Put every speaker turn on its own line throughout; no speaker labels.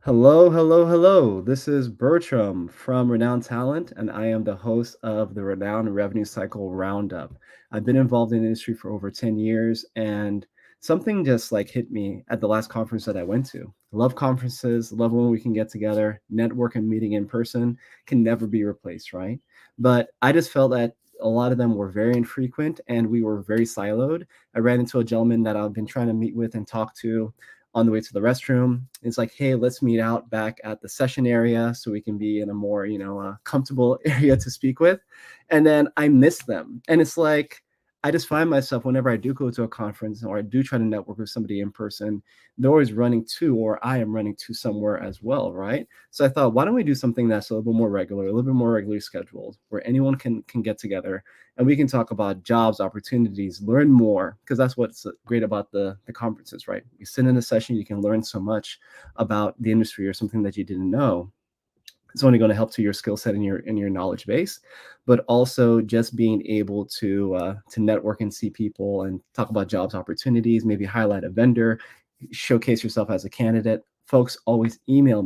Hello, hello, hello. This is Bertram from Renown Talent, and I am the host of the Renown Revenue Cycle Roundup. I've been involved in the industry for over 10 years, and something just like hit me at the last conference that I went to. Love conferences, love when we can get together, network and meeting in person can never be replaced, right? But I just felt that a lot of them were very infrequent and we were very siloed. I ran into a gentleman that I've been trying to meet with and talk to on the way to the restroom. It's like, hey, let's meet out back at the session area so we can be in a more, comfortable area to speak with. And then I miss them. And it's like, I just find myself whenever I do go to a conference or I do try to network with somebody in person, they're always running to, or I am running to somewhere as well, right? So I thought, why don't we do something that's a little bit more regular, a little bit more regularly scheduled, where anyone can get together and we can talk about jobs, opportunities, learn more, because that's what's great about the conferences, right? You sit in a session, you can learn so much about the industry or something that you didn't know. It's only going to help to your skill set and your knowledge base, but also just being able to network and see people and talk about jobs opportunities, maybe highlight a vendor, showcase yourself as a candidate. Folks always email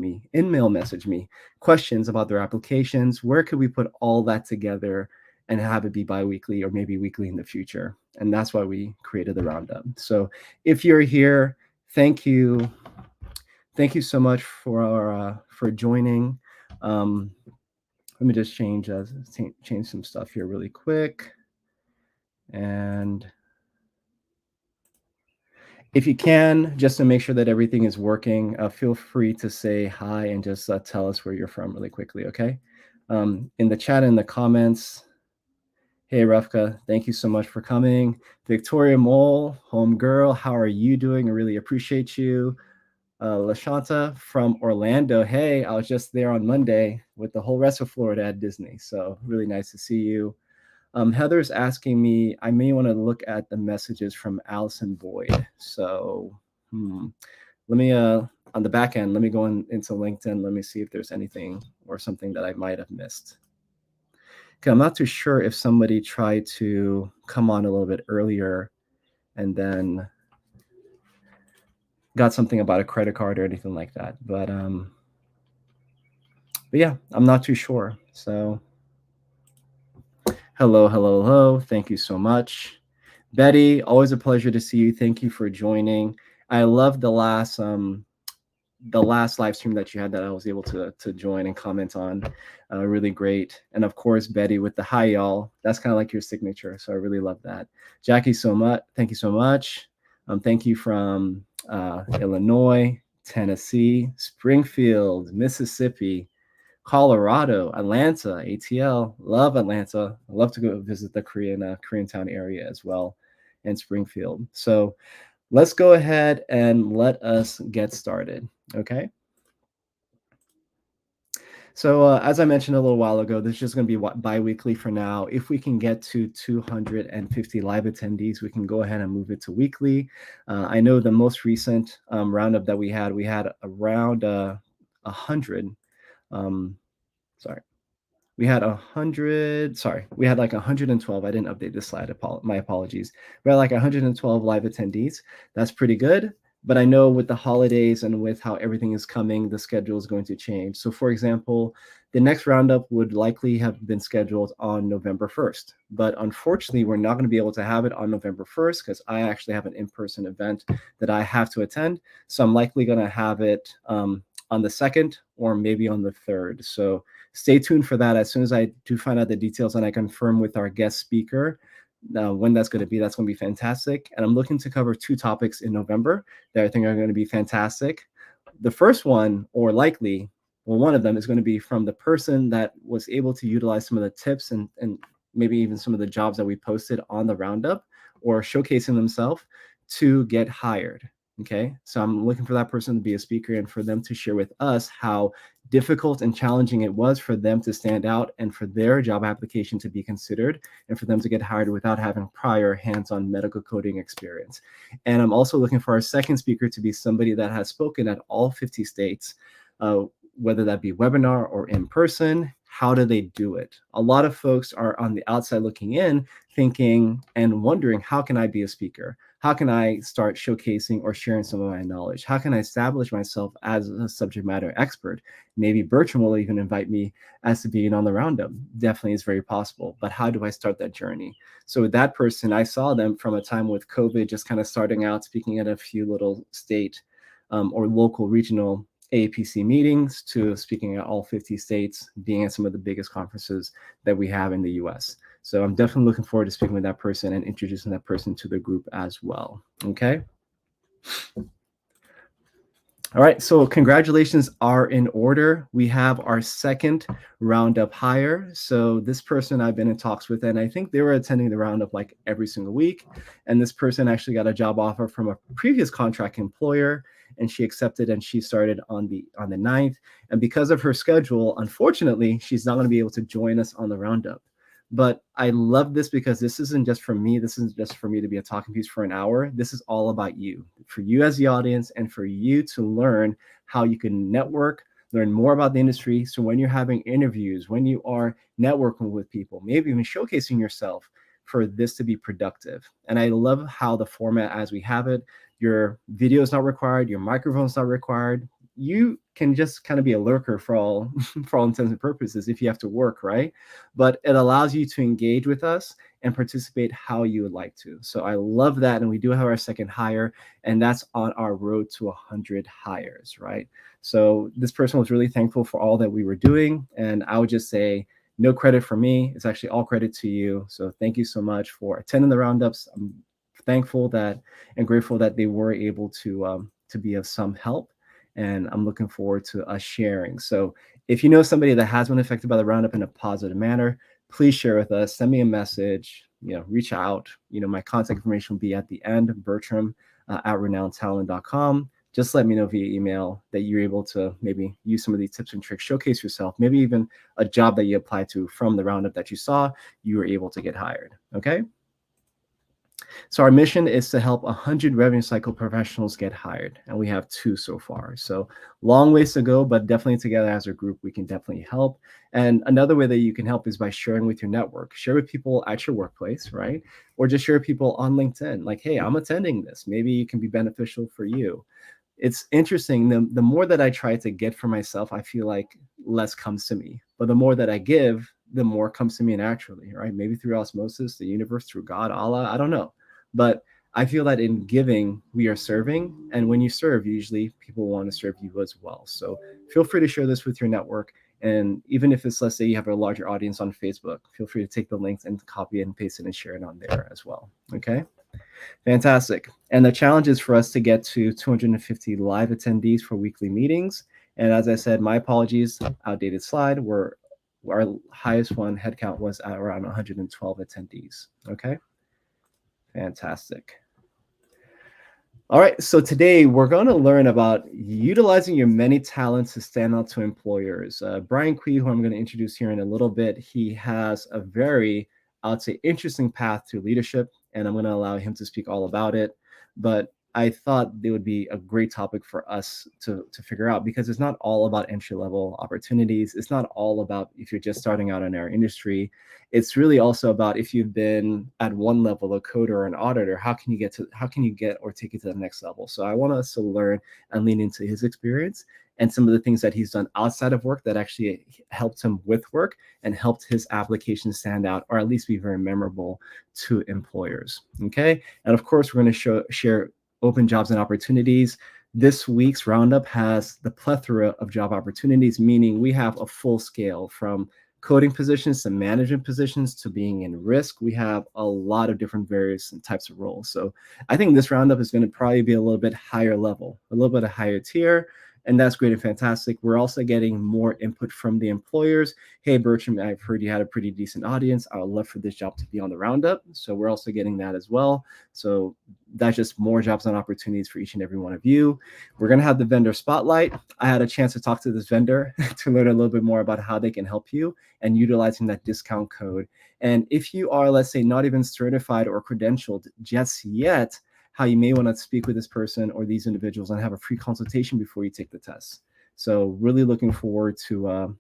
message me questions about their applications. Where could we put all that together and have it be biweekly or maybe weekly in the future? And that's why we created the roundup. So if you're here, thank you. Thank you so much for joining. Um, Let me just change some stuff here really quick. And if you can, just to make sure that everything is working, feel free to say hi and just tell us where you're from really quickly, okay? In the chat, in the comments, hey, Rafka, thank you so much for coming. Victoria Mole, home girl, how are you doing? I really appreciate you. LaShanta from Orlando. Hey, I was just there on Monday with the whole rest of Florida at Disney. So really nice to see you. Heather's asking me, I may want to look at the messages from Allison Boyd. So let me, on the back end, let me go into LinkedIn. Let me see if there's anything or something that I might have missed. Okay, I'm not too sure if somebody tried to come on a little bit earlier and then got something about a credit card or anything like that. But yeah, I'm not too sure. So hello, hello, hello. Thank you so much. Betty, always a pleasure to see you. Thank you for joining. I love the last live stream that you had that I was able to join and comment on. Really great. And of course, Betty with the hi y'all. That's kind of like your signature. So I really love that. Jackie, so much. Thank you so much. Thank you from Illinois, Tennessee, Springfield, Mississippi, Colorado, Atlanta, ATL. Love Atlanta. I love to go visit the Koreatown area as well, and Springfield. So let's go ahead and let us get started. Okay. So as I mentioned a little while ago, this is just going to be bi-weekly for now. If we can get to 250 live attendees, we can go ahead and move it to weekly. I know the most recent roundup that we had around 100. Sorry. We had 100, sorry, we had like 112. I didn't update this slide. My apologies. We had like 112 live attendees. That's pretty good. But I know with the holidays and with how everything is coming, the schedule is going to change. So for example, the next roundup would likely have been scheduled on November 1st. But unfortunately, we're not going to be able to have it on November 1st because I actually have an in-person event that I have to attend. So I'm likely going to have it on the 2nd or maybe on the 3rd. So stay tuned for that. As soon as I do find out the details and I confirm with our guest speaker when that's going to be fantastic. And I'm looking to cover 2 topics in November that I think are going to be fantastic. The first one, or likely, well, one of them is going to be from the person that was able to utilize some of the tips and maybe even some of the jobs that we posted on the roundup or showcasing themselves to get hired. Okay, so I'm looking for that person to be a speaker and for them to share with us how difficult and challenging it was for them to stand out and for their job application to be considered and for them to get hired without having prior hands-on medical coding experience. And I'm also looking for our second speaker to be somebody that has spoken at all 50 states, whether that be webinar or in person. How do they do it? A lot of folks are on the outside looking in, thinking and wondering, how can I be a speaker? how can I start showcasing or sharing some of my knowledge? How can I establish myself as a subject matter expert? Maybe Bertram will even invite me as to being on the roundup. Definitely is very possible. But how do I start that journey? So with that person, I saw them from a time with COVID, just kind of starting out, speaking at a few little state or local regional AAPC meetings, to speaking at all 50 states, being at some of the biggest conferences that we have in the US. So I'm definitely looking forward to speaking with that person and introducing that person to the group as well. Okay. All right, so congratulations are in order. We have our second roundup hire. So this person I've been in talks with, and I think they were attending the roundup like every single week. And this person actually got a job offer from a previous contract employer, and she accepted, and she started on the 9th. And because of her schedule, unfortunately, she's not going to be able to join us on the roundup. But I love this because this isn't just for me. This isn't just for me to be a talking piece for an hour. This is all about you, for you as the audience, and for you to learn how you can network, learn more about the industry. So when you're having interviews, when you are networking with people, maybe even showcasing yourself, for this to be productive. And I love how the format as we have it, your video is not required, your microphone is not required. You can just kind of be a lurker for all for all intents and purposes if you have to work, right? But it allows you to engage with us and participate how you would like to. So I love that. And we do have our second hire, and that's on our road to 100 hires, right? So this person was really thankful for all that we were doing. And I would just say, no credit for me. It's actually all credit to you. So thank you so much for attending the roundups. I'm thankful that and grateful that they were able to be of some help. And I'm looking forward to us sharing. So if you know somebody that has been affected by the roundup in a positive manner, please share with us. Send me a message. Reach out. My contact information will be at the end. Bertram at renowntalent.com. Just let me know via email that you're able to maybe use some of these tips and tricks, showcase yourself, maybe even a job that you applied to from the roundup that you saw, you were able to get hired. Okay. So our mission is to help 100 revenue cycle professionals get hired, and we have 2 so far. So long ways to go, but definitely together as a group, we can definitely help. And another way that you can help is by sharing with your network. Share with people at your workplace, right? Or just share with people on LinkedIn, like, hey, I'm attending this. Maybe it can be beneficial for you. It's interesting. The more that I try to get for myself, I feel like less comes to me. But the more that I give, the more comes to me naturally, right? Maybe through osmosis, the universe, through God, Allah, I don't know. But I feel that in giving, we are serving. And when you serve, usually people want to serve you as well. So feel free to share this with your network. And even if it's, let's say you have a larger audience on Facebook, feel free to take the links and copy it and paste it and share it on there as well. Okay. Fantastic. And the challenge is for us to get to 250 live attendees for weekly meetings. And as I said, my apologies, outdated slide, where our highest one headcount was at around 112 attendees. Okay. Fantastic. All right, so today we're going to learn about utilizing your many talents to stand out to employers. Brian Quee, who I'm going to introduce here in a little bit, he has a very, I'd say, interesting path to leadership, and I'm going to allow him to speak all about it. But I thought it would be a great topic for us to figure out, because it's not all about entry-level opportunities. It's not all about if you're just starting out in our industry. It's really also about if you've been at one level, a coder or an auditor, how can you get or take it to the next level? So I want us to learn and lean into his experience and some of the things that he's done outside of work that actually helped him with work and helped his application stand out, or at least be very memorable to employers. Okay. And of course, we're going to share open jobs and opportunities. This week's roundup has the plethora of job opportunities, meaning we have a full scale from coding positions to management positions to being in risk. We have a lot of different various types of roles. So I think this roundup is going to probably be a little bit higher level, a little bit of higher tier. And that's great and fantastic. We're also getting more input from the employers. Hey, Bertram, I've heard you had a pretty decent audience. I would love for this job to be on the roundup. So we're also getting that as well. So that's just more jobs and opportunities for each and every one of you. We're going to have the vendor spotlight. I had a chance to talk to this vendor to learn a little bit more about how they can help you and utilizing that discount code. And if you are, let's say, not even certified or credentialed just yet, how you may want to speak with this person or these individuals and have a free consultation before you take the test. So really looking forward to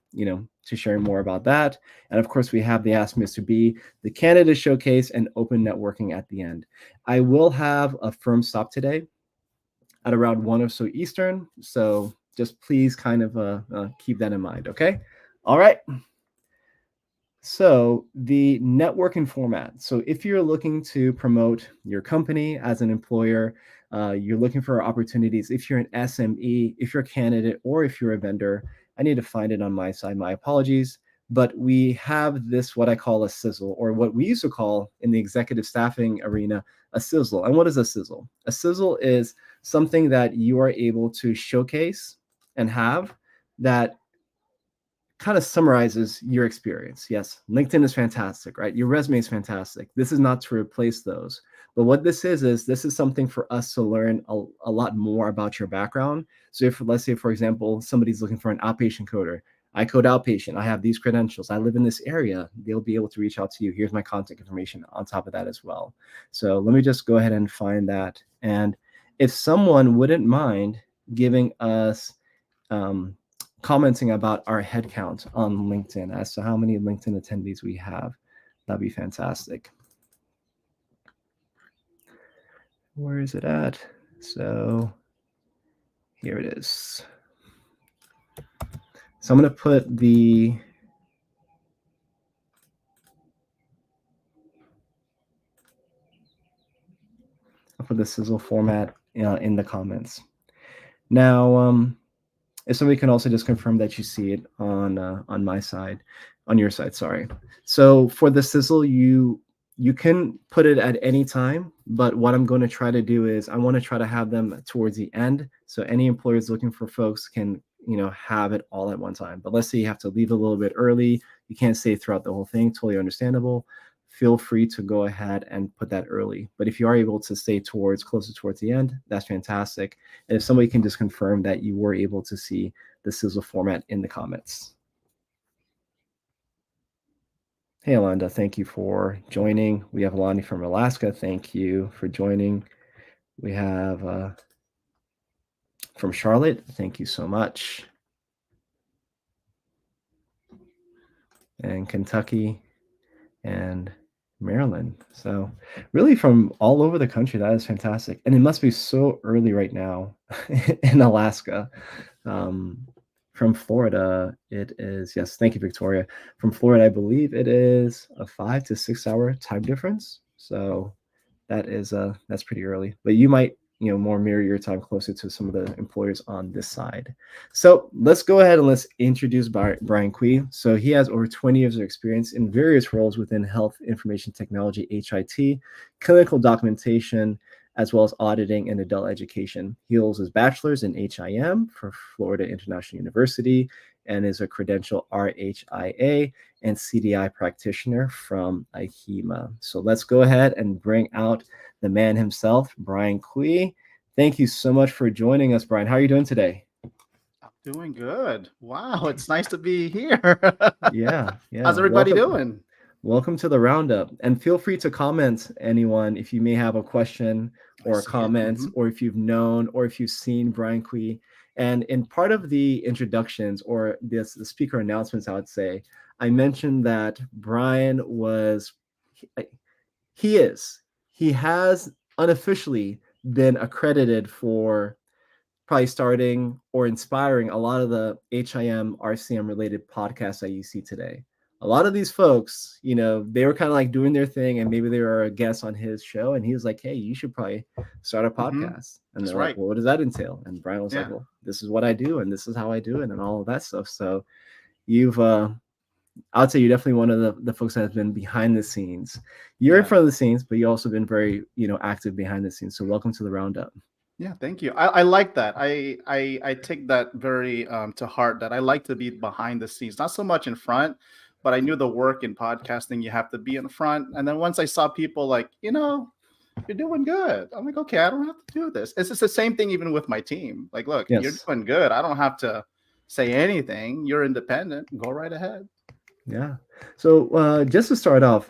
to sharing more about that. And of course, we have the Ask Mr. B, the candidate showcase, and open networking at the end. I will have a firm stop today at around 1 or so Eastern. So just please kind of keep that in mind. Okay. All right. So the networking format. So if you're looking to promote your company as an employer, you're looking for opportunities. If you're an SME, if you're a candidate, or if you're a vendor, I need to find it on my side. My apologies. But we have this, what I call a sizzle, or what we used to call in the executive staffing arena, a sizzle. And what is a sizzle? A sizzle is something that you are able to showcase and have that kind of summarizes your experience. Yes, LinkedIn is fantastic, right? Your resume is fantastic. This is not to replace those. But what this is this is something for us to learn a lot more about your background. So if, let's say, for example, somebody's looking for an outpatient coder, I code outpatient, I have these credentials, I live in this area, they'll be able to reach out to you. Here's my contact information on top of that as well. So let me just go ahead and find that. And if someone wouldn't mind giving us um, commenting about our headcount on LinkedIn as to how many LinkedIn attendees we have, that'd be fantastic. Where is it at? So here it is. So I'm going to put the sizzle format in the comments. Now, if somebody can also just confirm that you see it on my side, on your side, sorry. So for the sizzle, you can put it at any time, but what I'm going to try to do is I want to try to have them towards the end. So any employers looking for folks can, have it all at one time. But let's say you have to leave a little bit early. You can't stay throughout the whole thing. Totally understandable. Feel free to go ahead and put that early. But if you are able to stay closer towards the end, that's fantastic. And if somebody can just confirm that you were able to see the sizzle format in the comments. Hey, Alanda, thank you for joining. We have Alani from Alaska. Thank you for joining. We have from Charlotte. Thank you so much. And Kentucky and Maryland. So really from all over the country, that is fantastic. And it must be so early right now in Alaska. From Florida, it is, yes, thank you, Victoria. From Florida, I believe it is a 5 to 6 hour time difference. So that is that's pretty early. But you might more mirror your time closer to some of the employers on this side. So let's go ahead and let's introduce Brian Quee. So he has over 20 years of experience in various roles within health information technology, HIT, clinical documentation, as well as auditing and adult education. He holds his bachelor's in HIM for Florida International University and is a credential RHIA and CDI practitioner from AHIMA. So let's go ahead and bring out the man himself, Brian Quee. Thank you so much for joining us, Brian. How are you doing today?
I'm doing good. Wow, it's nice to be here.
Yeah.
How's everybody doing?
Welcome to the roundup. And feel free to comment, anyone, if you may have a question or a comment, or if you've known or if you've seen Brian Quee. And in part of the introductions or the speaker announcements, I would say, I mentioned that Brian he has unofficially been accredited for probably starting or inspiring a lot of the HIM, RCM related podcasts that you see today. A lot of these folks, they were kind of like doing their thing and maybe they were a guest on his show. And he was like, hey, you should probably start a podcast. And they're like, well, what does that entail? And Brian was like, well, this is what I do and this is how I do it and all of that stuff. So you've, I would say you're definitely one of the folks that has been behind the scenes. You're in front of the scenes, but you've also been very, active behind the scenes. So welcome to the roundup.
Yeah, thank you. I like that. I take that very to heart, that I like to be behind the scenes, not so much in front, but I knew the work in podcasting, you have to be in front. And then once I saw people like, you're doing good, I'm like, okay, I don't have to do this. It's just the same thing even with my team. Like, look, you're doing good. I don't have to say anything. You're independent. Go right ahead.
Yeah. So just to start off,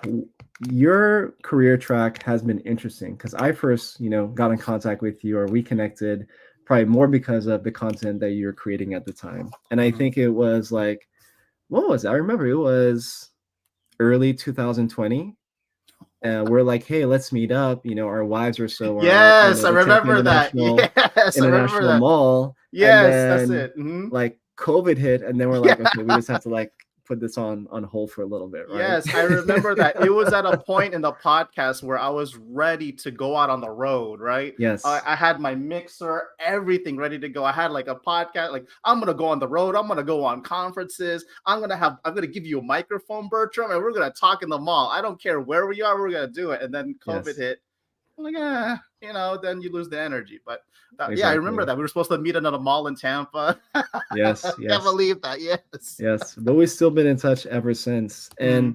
your career track has been interesting because I first, got in contact with you or we connected probably more because of the content that you're creating at the time. And I
Hmm.
think it was like, what was it? I remember it was early 2020. We're like, hey, let's meet up. Our wives or so are at,
Yes, I
the Tampa
remember that. Yes, I remember
International
that.
Mall, and
Yes, that's
then
it. Hmm.
like COVID hit, and then we're like,
Yeah.
okay, we just have to like put this on hold for a little bit, right?
Yes, I remember that. It was at a point in the podcast where I was ready to go out on the road, right?
Yes,
I had my mixer, everything ready to go. I had like a podcast, like I'm gonna go on the road, I'm gonna go on conferences, I'm gonna give you a microphone, Bertram, and we're gonna talk in the mall. I don't care where we are, we're gonna do it. And then COVID
yes,
hit. I'm like, then you lose the energy. But yeah, I remember
exactly.
that we were supposed to meet another mall in Tampa.
Yes,
Can't
yes.
believe that. Yes.
Yes, but we've still been in touch ever since.
Hmm.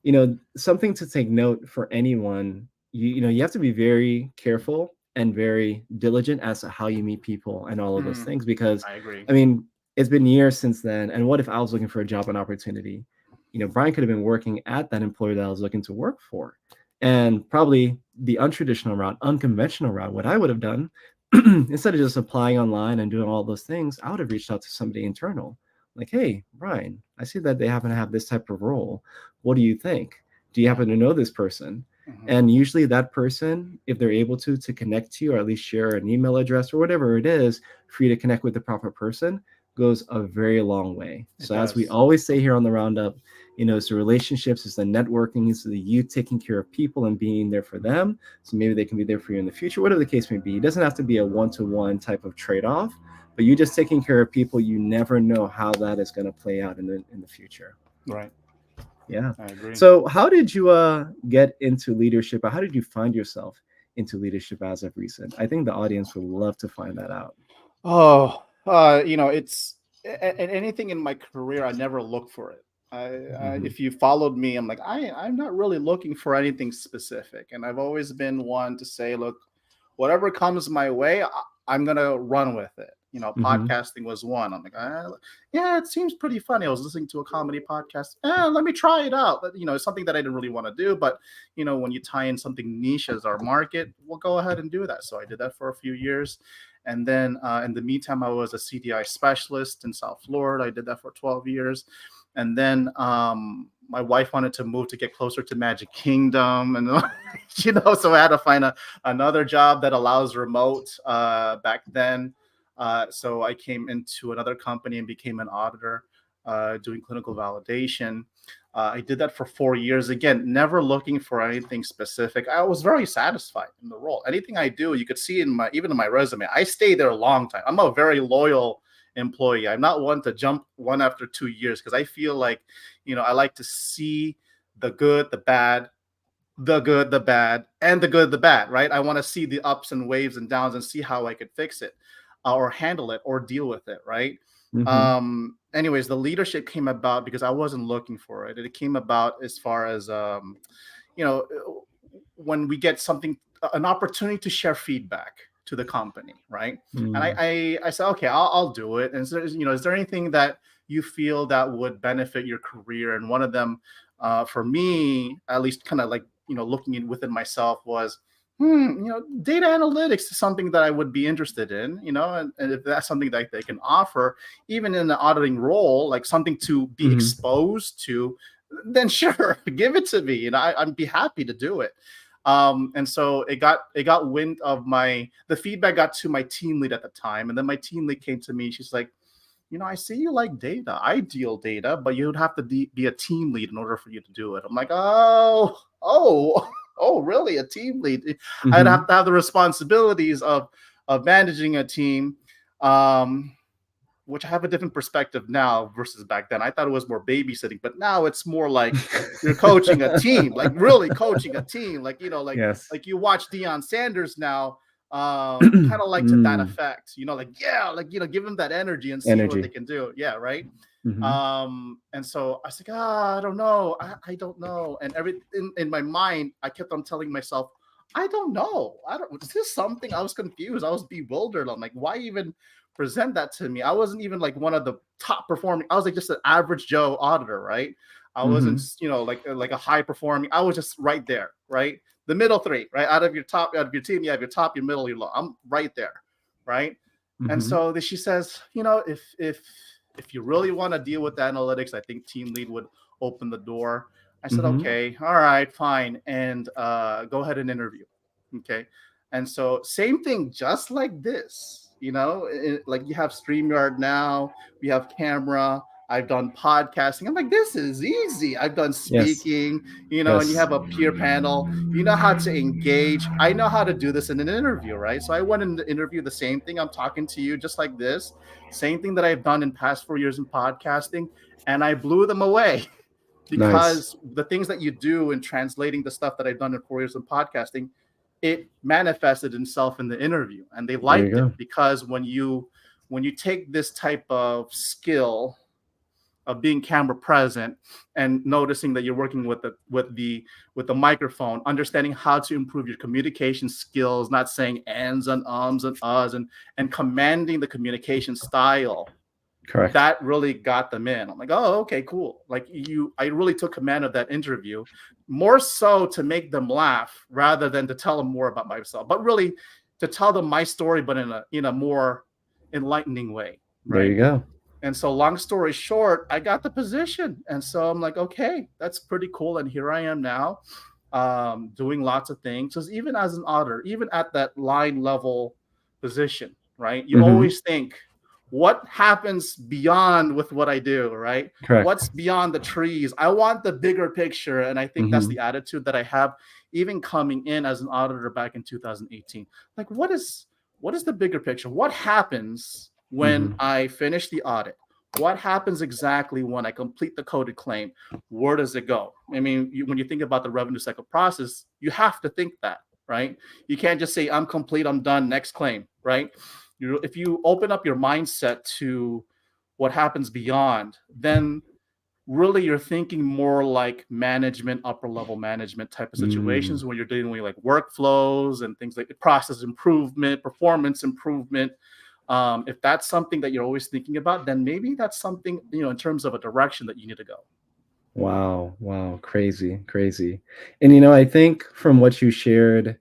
And something to take note for anyone, you have to be very careful and very diligent as to how you meet people and all of those
Hmm.
things because
I agree.
I mean, it's been years since then. And what if I was looking for a job and opportunity? Brian could have been working at that employer that I was looking to work for. And probably the untraditional route, unconventional route, what I would have done instead of just applying online and doing all those things, I would have reached out to somebody internal like, hey, Brian, I see that they happen to have this type of role. What do you think? Do you
Yeah.
happen to know this person?
Hmm.
And usually that person, if they're able to connect to you or at least share an email address or whatever it is for you to connect with the proper person, goes a very long way.
It
So as we
does.
always say here on the roundup, it's the relationships, it's the networking, it's the you taking care of people and being there for them. So maybe they can be there for you in the future, whatever the case may be. It doesn't have to be a one-to-one type of trade-off, but you just taking care of people, you never know how that is going to play out in the future.
Right.
Yeah.
I agree.
So how did you get into leadership, or how did you find yourself into leadership as of recent? I think the audience would love to find that out.
Oh, it's and anything in my career, I never look for it.
Hmm.
If you followed me, I'm like, I'm not really looking for anything specific, and I've always been one to say, look, whatever comes my way, I'm gonna run with it.
Hmm.
Podcasting was one. I'm like, yeah, it seems pretty funny. I was listening to a comedy podcast. Let me try it out. But, it's something that I didn't really want to do. But when you tie in something niche as our market, we'll go ahead and do that. So I did that for a few years. And then in the meantime, I was a CDI specialist in South Florida. I did that for 12 years. And then my wife wanted to move to get closer to Magic Kingdom. And, so I had to find another job that allows remote back then. So I came into another company and became an auditor doing clinical validation. I did that for 4 years. Again, never looking for anything specific. I was very satisfied in the role. Anything I do, you could see even in my resume. I stay there a long time. I'm a very loyal employee. I'm not one to jump one after 2 years because I feel like, I like to see the good, the bad, the good, the bad, and the good, the bad, right? I want to see the ups and waves and downs and see how I could fix it or handle it or deal with it, right?
Hmm.
Anyways, the leadership came about because I wasn't looking for it. It came about as far as, you know, when we get something, an opportunity to share feedback to the company, right? And
Mm.
I said, okay, I'll do it. And so, is there anything that you feel that would benefit your career? And one of them, for me, at least, kind of like looking within myself was, data analytics is something that I would be interested in, and if that's something that they can offer, even in the auditing role, like something to be
Hmm.
exposed to, then sure, give it to me. I'd be happy to do it. And so it got wind of the feedback got to my team lead at the time, and then my team lead came to me. She's like, I see you like data. I deal data, but you'd have to be a team lead in order for you to do it. I'm like, oh, oh, really? A team lead? I'd have
Hmm.
to have the responsibilities of managing a team, um, which I have a different perspective now versus back then. I thought it was more babysitting, but now it's more like you're coaching a team, like really coaching a team. Like,
Yes.
like you watch Deion Sanders now, kind of like to that
Mm.
effect, like, yeah, like, give them that energy and see what they
Energy.
can do. Yeah, right.
Hmm.
And so I was like, I don't know. I don't know. And in my mind, I kept on telling myself, I don't know. I don't, is this something? I was confused. I was bewildered. I'm like, why even present that to me? I wasn't even like one of the top performing. I was like just an average Joe auditor, right? I wasn't,
Hmm.
like a high performing. I was just right there, right? The middle three, right? Out of your team, you have your top, your middle, your low. I'm right there, right? And
Mm-hmm.
so she says, if you really want to deal with analytics, I think team lead would open the door. I said,
Mm-hmm.
okay, all right, fine, and go ahead and interview. Okay, and so same thing, just like this. Like you have StreamYard now, we have camera. I've done podcasting. I'm like, this is easy. I've done
Yes.
speaking, and you
Yes.
have a peer panel. You know how to engage. I know how to do this in an interview, right? So I went in the interview, the same thing. I'm talking to you just like this, same thing that I've done in past 4 years in podcasting, and I blew them away
Nice.
because the things that you do in translating the stuff that I've done in 4 years in podcasting, it manifested itself in the interview, and they
There you
liked it
go.
because when you take this type of skill of being camera present and noticing that you're working with the microphone, understanding how to improve your communication skills, not saying ands and ums and uhs, and commanding the communication style,
Correct.
that really got them in. I'm like, oh, okay, cool. Like I really took command of that interview, more so to make them laugh rather than to tell them more about myself, but really to tell them my story, but in a more enlightening way,
There
right?
you go.
And so, long story short, I got the position. And so I'm like, okay, that's pretty cool. And here I am now, doing lots of things. Because even as an auditor, even at that line level position, right? You
Mm-hmm.
always think, what happens beyond with what I do, right?
Correct.
What's beyond the trees? I want the bigger picture. And I think that's
Mm-hmm.
the attitude that I have, even coming in as an auditor back in 2018. Like, what is the bigger picture? What happens when
Mm-hmm.
I finish the audit? What happens exactly when I complete the coded claim? Where does it go? I mean, when you think about the revenue cycle process, you have to think that, right? You can't just say, I'm complete, I'm done, next claim, right? If you open up your mindset to what happens beyond, then really you're thinking more like management, upper level management type of
Mm.
situations, when you're dealing with like workflows and things like process improvement, performance improvement. If that's something that you're always thinking about, then maybe that's something, in terms of a direction that you need to go.
Wow, wow, crazy, crazy. And I think from what you shared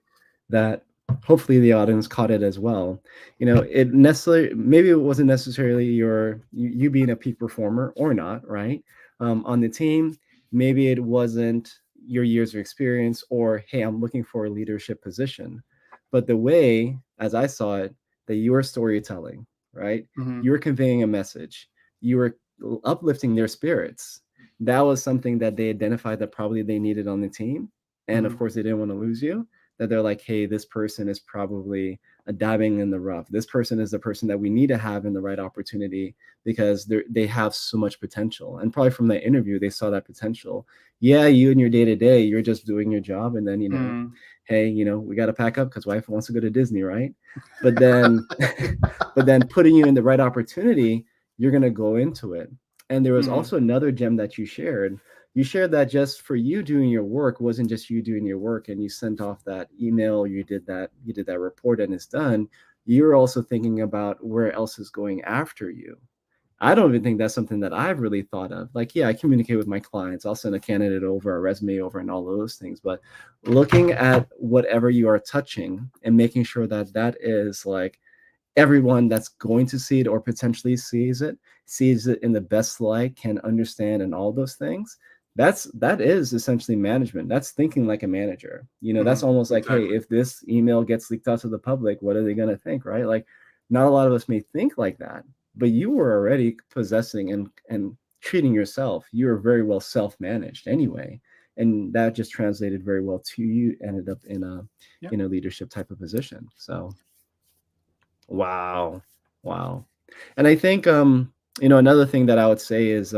that hopefully the audience caught it as well. It necessarily maybe it wasn't necessarily you being a peak performer or not, right? On the team, maybe it wasn't your years of experience or hey, I'm looking for a leadership position. But the way, as I saw it, that you were storytelling, right?
Mm-hmm.
You were conveying a message. You were uplifting their spirits. That was something that they identified that probably they needed on the team. And of
Mm-hmm.
course, they didn't want to lose you. That they're like, hey, this person is probably a dabbing in the rough. This person is the person that we need to have in the right opportunity because they have so much potential. And probably from that interview, they saw that potential. Yeah, you in your day to day, you're just doing your job. And then,
Mm-hmm.
hey, we got to pack up because wife wants to go to Disney, right? But then, but then putting you in the right opportunity, you're going to go into it. And there was
Mm-hmm.
also another gem that you shared. You shared that just for you doing your work wasn't just you doing your work and you sent off that email, you did that report and it's done. You're also thinking about where else is going after you. I don't even think that's something that I've really thought of. Like, yeah, I communicate with my clients. I'll send a candidate over, a resume over, and all of those things. But looking at whatever you are touching and making sure that that is like everyone that's going to see it or potentially sees it in the best light, can understand, and all those things. That is essentially management. That's thinking like a manager. That's almost
Mm-hmm.
like, hey,
Exactly.
if this email gets leaked out to the public, what are they going to think, right? Like, not a lot of us may think like that, but you were already possessing and treating yourself. You were very well self-managed anyway, and that just translated very well to you. Ended up in a
Yeah.
leadership type of position. So wow. Wow. And I think another thing that I would say is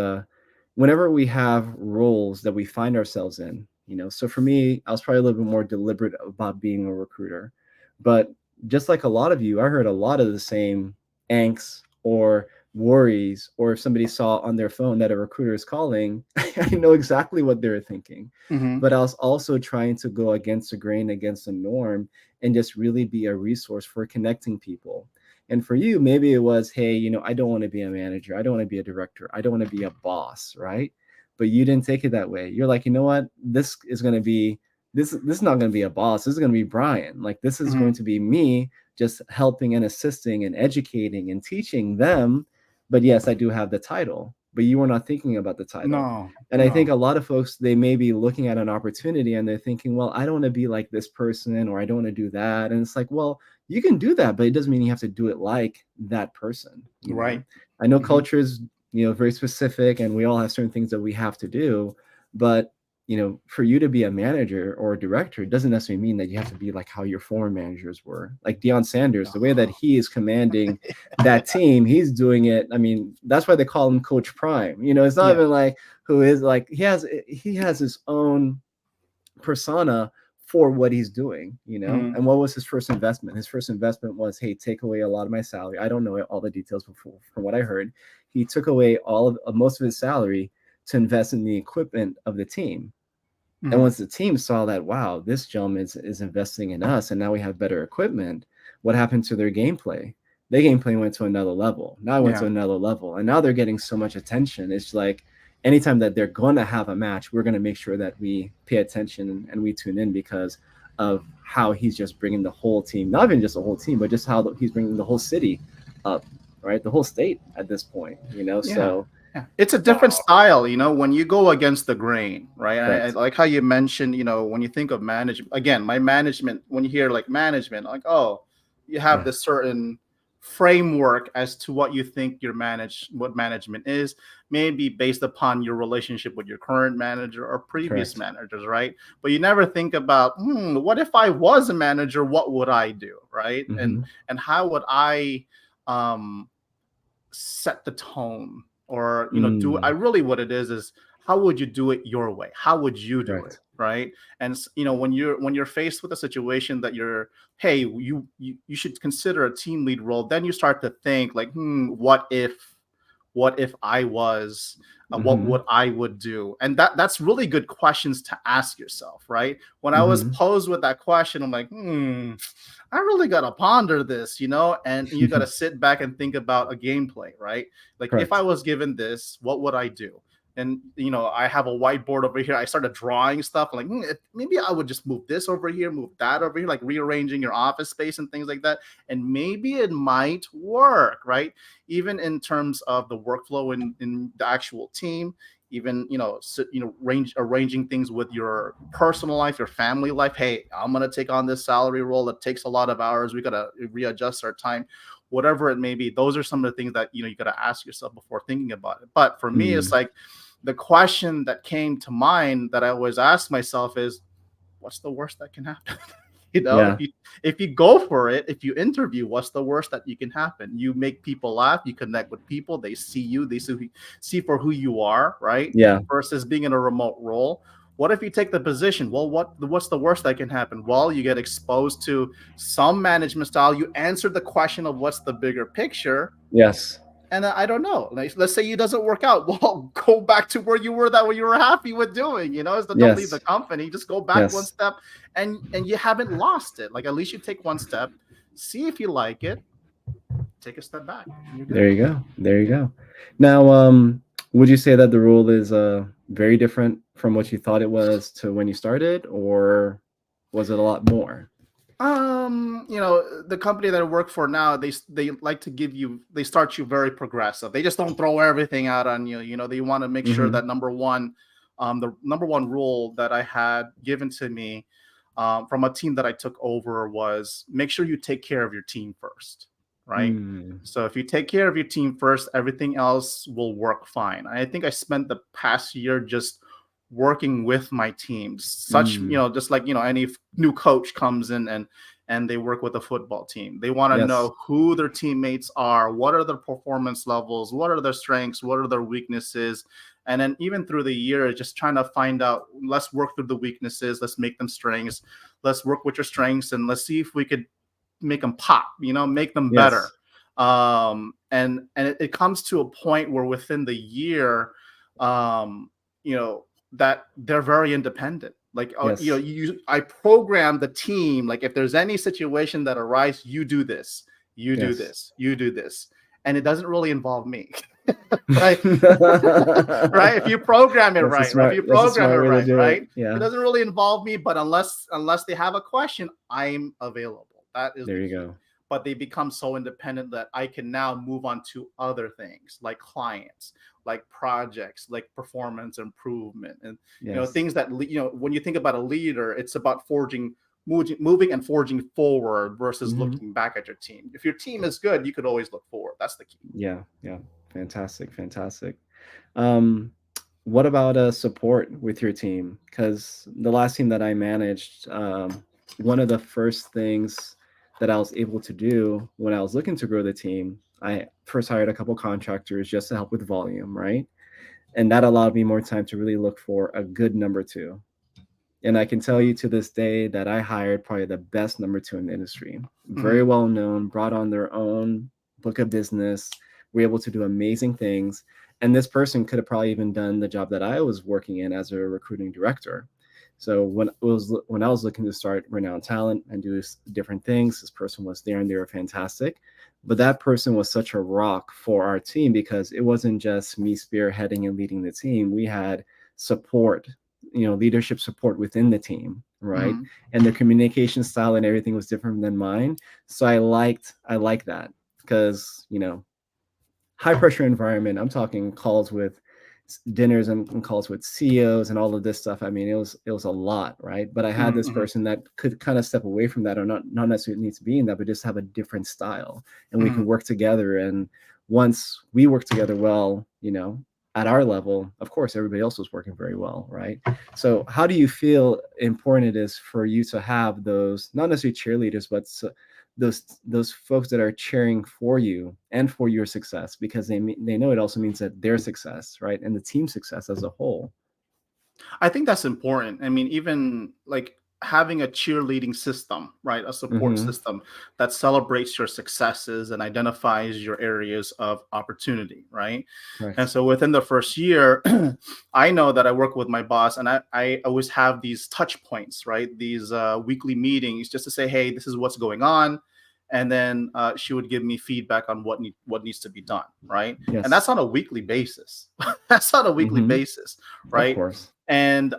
whenever we have roles that we find ourselves in, so for me, I was probably a little bit more deliberate about being a recruiter. But just like a lot of you, I heard a lot of the same angst or worries, or if somebody saw on their phone that a recruiter is calling, I know exactly what they're thinking.
Mm-hmm.
But I was also trying to go against the grain, against the norm, and just really be a resource for connecting people. And for you, maybe it was, hey, I don't want to be a manager. I don't want to be a director. I don't want to be a boss, right? But you didn't take it that way. You're like, you know what? This is going to be this is not going to be a boss. This is going to be Brian. Like, this is
Hmm.
going to be me just helping and assisting and educating and teaching them. But yes, I do have the title, but you were not thinking about the title.
No,
And I think
no.
a lot of folks, they may be looking at an opportunity and they're thinking, well, I don't want to be like this person, or I don't want to do that. And it's like, well, you can do that, but it doesn't mean you have to do it like that person. You know,
Right.
I know
Hmm.
culture is, very specific, and we all have certain things that we have to do. But for you to be a manager or a director doesn't necessarily mean that you have to be like how your former managers were. Like Deion Sanders, the way that he is commanding that team, he's doing it. I mean, that's why they call him Coach Prime. It's not
Yeah.
even like who is like he has his own persona for what he's doing.
Hmm.
And what was his first investment? His first investment was, hey, take away a lot of my salary. I don't know all the details before. From what I heard, he took away all of most of his salary to invest in the equipment of the team. And
Hmm.
once the team saw that, wow, this gentleman is investing in us, and now we have better equipment, what happened to their gameplay? Their gameplay went to another level. Now it went to
Yeah.
another level. And now they're getting so much attention. It's like anytime that they're going to have a match, we're going to make sure that we pay attention and we tune in, because of how he's just bringing the whole team, not even just the whole team, but just how he's bringing the whole city up, right? The whole state at this point,
Yeah.
So,
Yeah. It's a different
wow.
style, when you go against the grain, right? I
Correct.
like how you mentioned, when you think of management, again, my management, when you hear like management, like, oh, you have
Yeah.
this certain framework as to what you think what management is, maybe based upon your relationship with your current manager or previous
Correct.
managers, right? But you never think about, what if I was a manager, what would I do, right? And
Mm-hmm.
how would I um set the tone, or do I
Mm,
really, what it is how would you do it your way, how would you do it,
correct.
right? And when you're faced with a situation that you're, hey, you should consider a team lead role, then you start to think like, what if I was, what
Mm-hmm.
would do? And that's really good questions to ask yourself, right? When I was
Mm-hmm.
posed with that question, I'm like, I really gotta ponder this, and you gotta sit back and think about a gameplay, right? Like, if I
Correct.
was given this, what would I do? And I have a whiteboard over here. I started drawing stuff like, maybe I would just move this over here, move that over here, like rearranging your office space and things like that. And maybe it might work, right? Even in terms of the workflow in the actual team, even arranging things with your personal life, your family life. Hey, I'm gonna take on this salary role that takes a lot of hours. We gotta readjust our time, whatever it may be. Those are some of the things that you gotta ask yourself before thinking about it. But for me, it's
Mm,
like the question that came to mind that I always ask myself is, what's the worst that can happen?
yeah.
If you go for it, if you interview, what's the worst that you can happen? You make people laugh, you connect with people, they see you, they see for who you are, right?
Yeah.
Versus being in a remote role. What if you take the position? Well, what's the worst that can happen? Well, you get exposed to some management style. You answer the question of what's the bigger picture,
Yes.
and I don't know. Like, let's say it doesn't work out. Well, go back to where you were, that what you were happy with doing. Is that, don't leave the
Yes.
company. Just go back one
Yes.
step, and you haven't lost it. Like, at least you take one step, see if you like it, take a step back, and you're good.
There you go. There you go. Now, would you say that the rule is very different from what you thought it was to when you started, or was it a lot more?
The company that I work for now, they like to they start you very progressive. They just don't throw everything out on you. They want to make sure
Mm-hmm.
that the number one rule that I had given to me from a team that I took over was, make sure you take care of your team first, right?
Mm.
So if you take care of your team first, everything else will work fine. I think I spent the past year just working with my teams,
Mm.
just like any new coach comes in and they work with a football team. They want to
Yes.
know who their teammates are, what are their performance levels, what are their strengths, what are their weaknesses. And then even through the year, just trying to find out, let's work through the weaknesses, let's make them strengths, let's work with your strengths, and let's see if we could make them pop, make them better.
Yes.
And it comes to a point where within the year, um, you know, that they're very independent. Like,
Yes.
I program the team. Like, if there's any situation that arises, you do this, you do
Yes.
this, you do this, and it doesn't really involve me. right? Right? If you program it right, right? If you
That's a
program it
smart way to
right,
do it.
right? It
Yeah.
doesn't really involve me, but unless they have a question, I'm available. That is
There
the
you
key.
go.
But they become so independent that I can now move on to other things like clients, like projects, like performance improvement, and
Yes.
things that when you think about a leader, it's about moving and forging forward versus
Hmm.
looking back at your team. If your team is good, you could always look forward. That's the key.
Yeah. Yeah. Fantastic. Fantastic. Um, what about support with your team? Because the last team that I managed, one of the first things that I was able to do when I was looking to grow the team, I first hired a couple contractors just to help with volume, right? And that allowed me more time to really look for a good number two. And I can tell you to this day that I hired probably the best number two in the industry. Very
Mm-hmm.
well known, brought on their own book of business, were able to do amazing things. And this person could have probably even done the job that I was working in as a recruiting director. So when I was looking to start Renown Talent and do different things, this person was there and they were fantastic. But that person was such a rock for our team because it wasn't just me spearheading and leading the team. We had support, leadership support within the team, right?
Mm-hmm.
And the communication style and everything was different than mine. So I like that because, high pressure environment. I'm talking calls with dinners and calls with CEOs and all of this stuff. I mean, it was a lot, right? But I had this
Mm-hmm.
person that could kind of step away from that, or not necessarily need to be in that, but just have a different style, and we
Mm-hmm.
can work together. And once we work together well, at our level, of course, everybody else was working very well, right? So, how do you feel important it is for you to have those, not necessarily cheerleaders, but those folks that are cheering for you and for your success, because they know it also means that their success, right, and the team success as a whole.
I think that's important. I mean, even like having a cheerleading system, right? A support
Mm-hmm.
system that celebrates your successes and identifies your areas of opportunity, right? And
Correct.
so within the first year, I know that I work with my boss and I always have these touch points, right? These weekly meetings just to say, hey, this is what's going on. And then she would give me feedback on what needs to be done, right? And
Yes.
that's on a weekly basis. That's on a weekly
Mm-hmm.
basis,
Of
right?
course.
And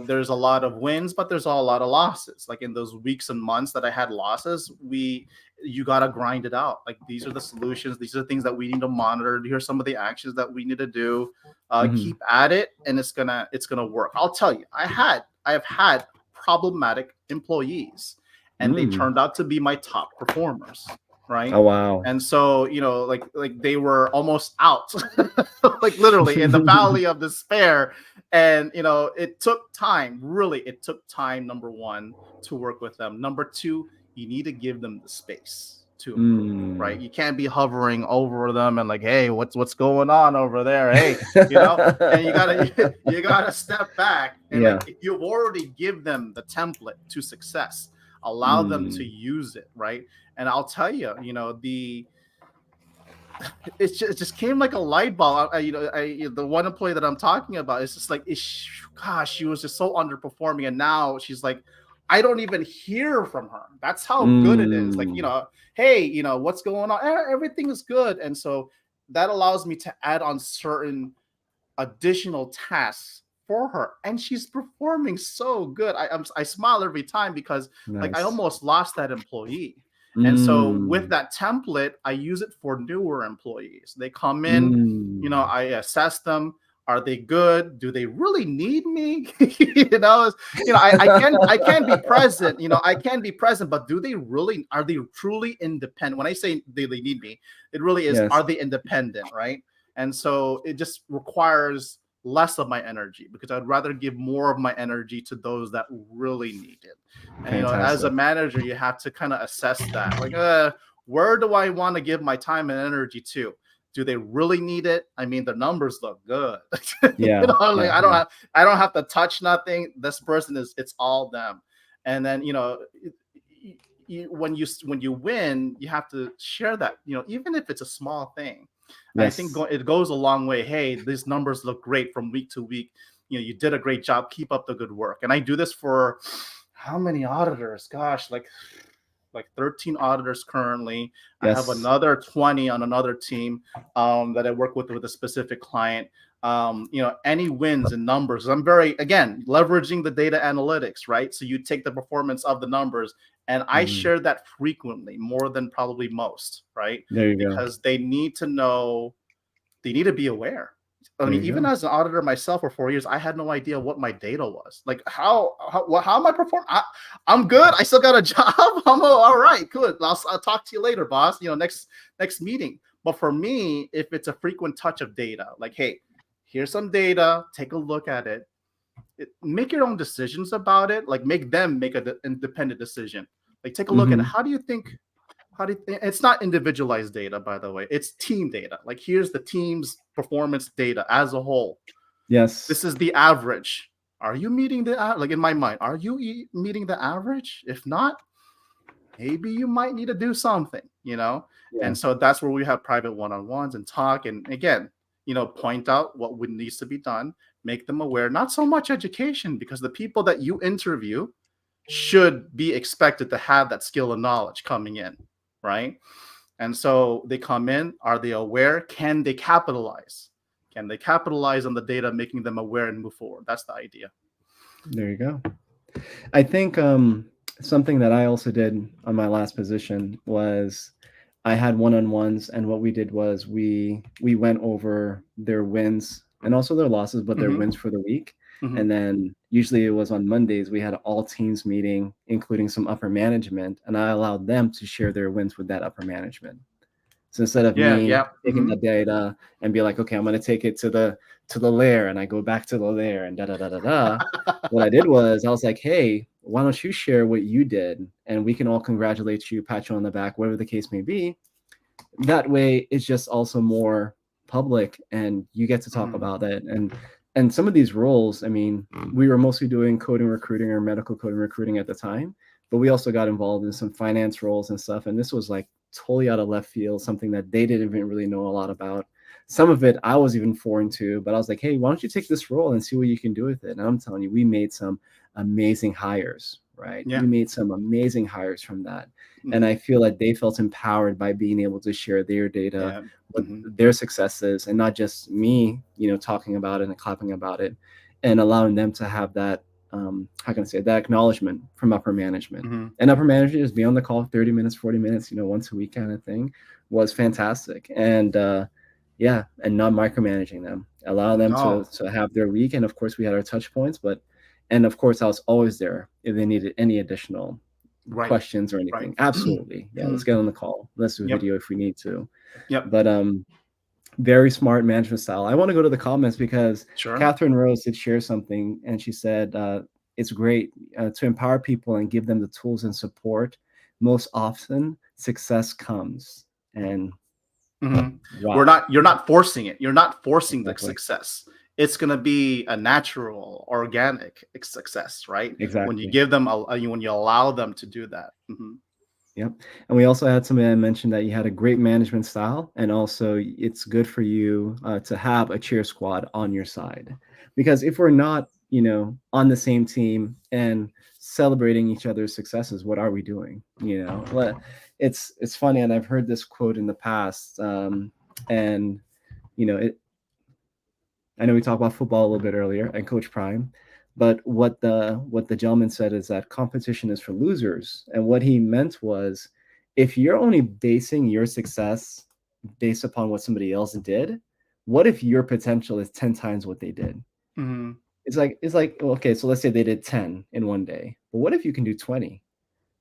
there's a lot of wins, but there's a lot of losses. Like in those weeks and months that I had losses, you got to grind it out. Like these are the solutions, these are the things that we need to monitor, here's some of the actions that we need to do.
Mm-hmm.
Keep at it, and it's gonna work. I'll tell you, I have had problematic employees, and they
Mm.
turned out to be my top performers, right?
Oh, wow.
And so like they were almost out like literally in the valley of despair. And it took time, really. It took time, number one, to work with them. Number two, you need to give them the space to improve, right?
Mm.
You can't be hovering over them and like, hey, what's going on over there, hey, and you gotta you gotta step back. And
Yeah.
like, if you've already give them the template to success, allow them to
Mm.
use it, right? And I'll tell you, it just came like a light bulb. The one employee that I'm talking about is just like, gosh, she was just so underperforming, and now she's like, I don't even hear from her. That's how good it is. Like,
Mm.
hey, what's going on? Everything is good, and so that allows me to add on certain additional tasks for her, and she's performing so good. I smile every time because like I
Nice.
almost lost that employee. And so with
Mm.
that template, I use it for newer employees. They come in,
Mm.
I assess them. Are they good? Do they really need me? I can be present. I can be present, but are they truly independent? When I say they need me, it really is,
Yes.
are they independent, right? And so it just requires less of my energy because I'd rather give more of my energy to those that really need it. And as a
Fantastic.
manager, you have to kind of assess that. Like, where do I want to give my time and energy to? Do they really need it? I mean, the numbers look good.
Yeah.
Like
Yeah. Yeah.
I don't have to touch nothing. This person it's all them. And then when you win, you have to share that. Even if it's a small thing. I think
Yes.
it goes a long way. Hey, these numbers look great from week to week. You did a great job. Keep up the good work. And I do this for how many auditors? Gosh, like like 13 auditors currently. I have
Yes.
another 20 on another team that I work with a specific client. Any wins and numbers. I'm very, again, leveraging the data analytics, right? So you take the performance of the numbers, and I
Mhm.
share that frequently, more than probably most, right?
There you go.
Because they need to know, they need to be aware. I
There
mean,
you
even
go.
as an auditor myself for 4 years, I had no idea what my data was. Like, how am I performing? I'm good. I still got a job. All right, good. I'll talk to you later, boss. Next meeting. But for me, if it's a frequent touch of data, like, hey, here's some data, take a look at it, make your own decisions about it. Like, make them make an independent decision. Like, take a look at it.
Mhm.
It's not individualized data, by the way, it's team data. Like, here's the team's performance data as a whole.
Yes.
This is the average. Are you meeting like, in my mind, are you meeting the average? If not, maybe you might need to do something.
Yeah.
And so that's where we have private one-on-ones and talk, and again, point out what needs to be done, make them aware. Not so much education, because the people that you interview should be expected to have that skill and knowledge coming in, right? And so they come in, are they aware? Can they capitalize? Can they capitalize on the data, making them aware and move forward? That's the idea.
There you go. I think something that I also did on my last position was I had one-on-ones, and what we did was we went over their wins and also their losses, but their
Mm-hmm.
wins for the week.
Mm-hmm.
And then usually it was on Mondays, we had an all teams meeting, including some upper management, and I allowed them to share their wins with that upper management. So instead of
Yeah,
me
yeah.
taking
Mm-hmm.
the data and be like, okay, I'm going to take it to the lair, and I go back to the lair and da da da da da. What I did was I was like, hey, why don't you share what you did, and we can all congratulate you, pat you on the back, whatever the case may be. That way, it's just also more public, and you get to talk
Mm-hmm.
about it. And some of these roles, I mean, we were mostly doing coding recruiting or medical coding recruiting at the time, but we also got involved in some finance roles and stuff. And this was like totally out of left field, something that they didn't even really know a lot about. Some of it I was even foreign to, but I was like, hey, why don't you take this role and see what you can do with it? And I'm telling you, we made some amazing hires, right?
Yeah.
We made some amazing hires from that. And
Mm-hmm.
I feel like they felt empowered by being able to share their data,
Yeah.
what
Mm-hmm.
their successes, and not just me, talking about it and clapping about it, and allowing them to have that, how can I say, that acknowledgement from upper management.
Mm-hmm.
And upper management just be on the call 30 minutes, 40 minutes, once a week kind of thing was fantastic. And yeah, and not micromanaging them, allow them
No.
to have their week. And of course, we had our touch points, and of course, I was always there if they needed any additional
Right.
questions or
Right.
anything. Absolutely. Yeah, let's
Mhm.
get on the call. Let's do a
Yep.
video if we need to.
Yep.
But very smart management style. I want to go to the comments because
Sure.
Catherine Rose did share something, and she said it's great to empower people and give them the tools and support. Most often, success comes. And
Mm-hmm.
wow,
You're not forcing it. You're not forcing the
exactly,
success. It's going to be a natural, organic success, right? When you
exactly.
give them when you allow them to do that. Mm-hmm.
Yep. And we also had somebody that mentioned that you had a great management style, and also it's good for you to have a cheer squad on your side. Because if we're not, on the same team and celebrating each other's successes, what are we doing? It's funny, and I've heard this quote in the past, and it I know we talked about football a little bit earlier and Coach Prime, but what the gentleman said is that competition is for losers. And what he meant was if you're only basing your success based upon what somebody else did, what if your potential is 10 times what they did?
Mm-hmm.
It's like well, okay, so let's say they did 10 in one day. But what if you can do 20?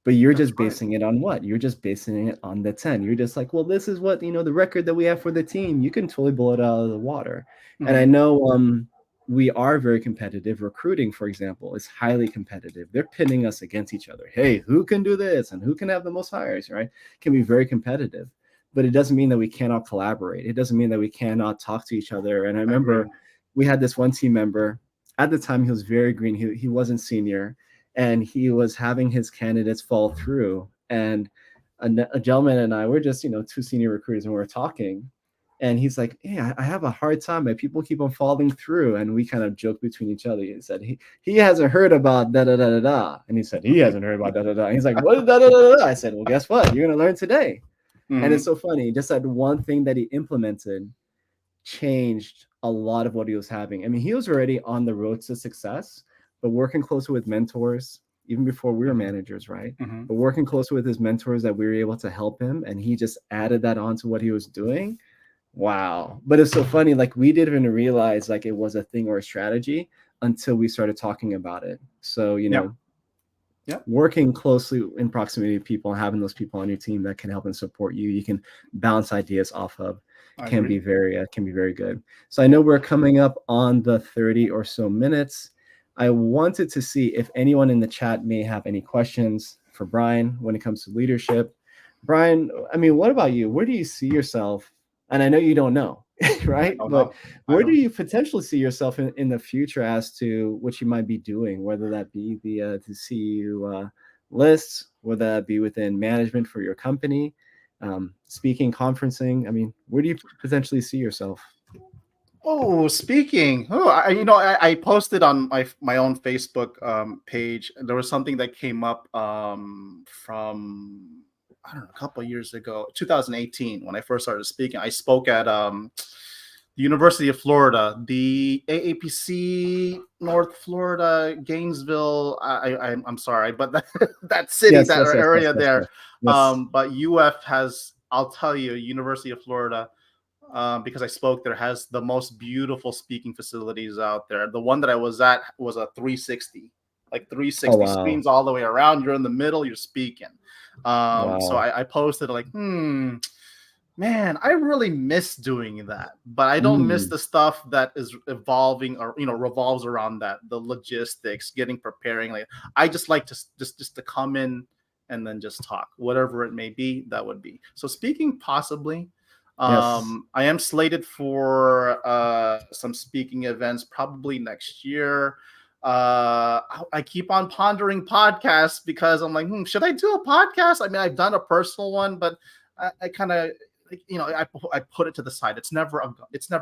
But you're
That's
just
right.
basing it on what? You're just basing it on the 10. You're just like, well, this is what, the record that we have for the team. You can totally blow it out of the water. And I
Mm-hmm.
know we are very competitive. Recruiting, for example, is highly competitive. They're pitting us against each other. Hey, who can do this and who can have the most hires, right? It can be very competitive. But it doesn't mean that we cannot collaborate. It doesn't mean that we cannot talk to each other. And I
I agree.
remember we had this one team member. At the time, he was very green. He wasn't senior, and he was having his candidates fall through. And a gentleman and I were just, two senior recruiters, and we were talking. And he's like, "Yeah, I have a hard time. My people keep on falling through." And we kind of joked between each other. He said, he hasn't heard about da da da da da. And he said, he hasn't heard about da da da. And he's like, what is da da da da? I said, well, guess what? You're gonna learn today. And it's
Hmm.
so funny. Just that one thing that he implemented changed a lot of what he was having. I mean, he was already on the road to success, but working closer with mentors, even before we were
Hmm.
managers, right?
Hmm.
But working closer with his mentors, that we were able to help him, and he just added that on to what he was doing. Wow. But it's so funny, like we didn't even realize like it was a thing or a strategy until we started talking about it. So,
Yep. Yep.
working closely in proximity to people and having those people on your team that can help and support you, you can bounce ideas off of,
I agree.
can be very good. So I know we're coming up on the 30 or so minutes. I wanted to see if anyone in the chat may have any questions for Brian when it comes to leadership. Brian, I mean, what about you? Where do you see yourself? And I know you don't know,
I
right?
don't
But
know. I
where do
don't.
you potentially see yourself in the future as to what you might be doing, whether that be the CEU lists, whether that be within management for your company, speaking, conferencing? I mean, where do you potentially see yourself?
Oh, speaking. Oh, I posted on my own Facebook page. There was something that came up from I don't know a couple of years ago, 2018, when I first started speaking. I spoke at the University of Florida, the AAPC North Florida, Gainesville. I'm sorry, but that city,
Yes,
that
yes, yes, yes,
area
yes,
there.
yes, yes.
But UF has, I'll tell you, University of Florida, because I spoke there, has the most beautiful speaking facilities out there. The one that I was at was a 360, like
Oh
360
wow,
screens all the way around. You're in the middle, you're speaking. So
wow.
I posted like, man, I really miss doing that, but I don't miss
Mm,
the stuff that is evolving or revolves around that, the logistics, getting preparing. Like I just like to just to come in and then just talk, whatever it may be. That would be so. Speaking possibly,
yes.
I am slated for some speaking events probably next year. I keep on pondering podcasts because I'm like, should I do a podcast? I mean, I've done a personal one, but I kind of, I put it to the side. It's never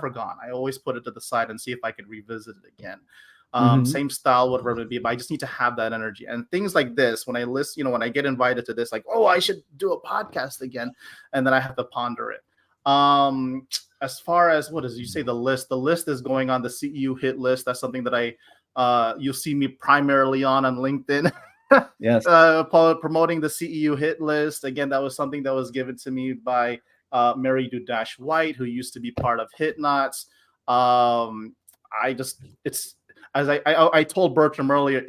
gone. I always put it to the side and see if I could revisit it again.
Mm-hmm.
Same style, whatever it may be, but I just need to have that energy and things like this. When I list, when I get invited to this, like, oh, I should do a podcast again, and then I have to ponder it. Um, as far as what does you say the list is going on the CEU hit list. That's something that you'll see me primarily on LinkedIn.
Yes.
Promoting the CEU hit list. Again, that was something that was given to me by Mary Dudash White, who used to be part of Hit Knots. I just, it's, as I told Bertram earlier,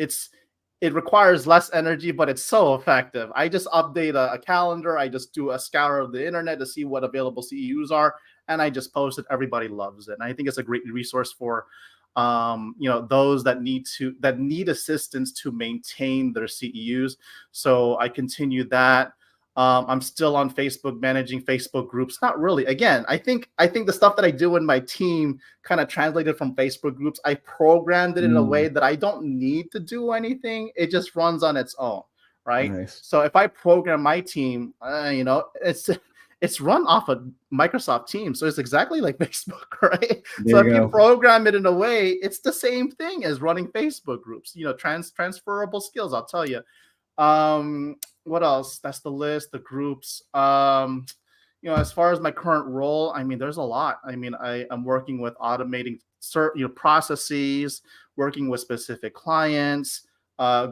it requires less energy, but it's so effective. I just update a calendar. I just do a scour of the internet to see what available CEUs are, and I just post it. Everybody loves it, and I think it's a great resource for those that need assistance to maintain their CEUs. So I continue that. I'm still on Facebook, managing Facebook groups. Not really. Again, I think the stuff that I do in my team kind of translated from Facebook groups. I programmed it in a
Mm,
way that I don't need to do anything. It just runs on its own, right?
nice.
So if I program my team, it's run off of Microsoft Teams, so it's exactly like Facebook, right?
There
So
you
if you
go.
program it in a way, it's the same thing as running Facebook groups. Transferable skills. I'll tell you. Um, what else? That's the list, the groups. As far as my current role, I mean, there's a lot. I mean, I am working with automating certain processes, working with specific clients,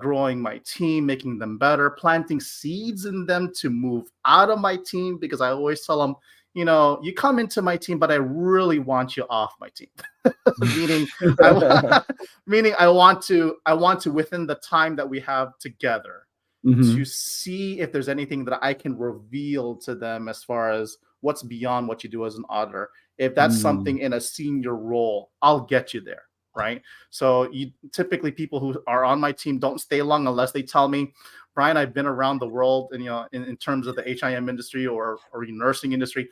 growing my team, making them better, planting seeds in them to move out of my team because I always tell them, you come into my team, but I really want you off my team. Meaning, meaning I want to within the time that we have together to
Mm-hmm.
see if there's anything that I can reveal to them as far as what's beyond what you do as an auditor. If that's
Mm,
something in a senior role, I'll get you there, right? So you typically people who are on my team don't stay long unless they tell me, Brian, I've been around the world and in terms of the HIM industry or nursing industry.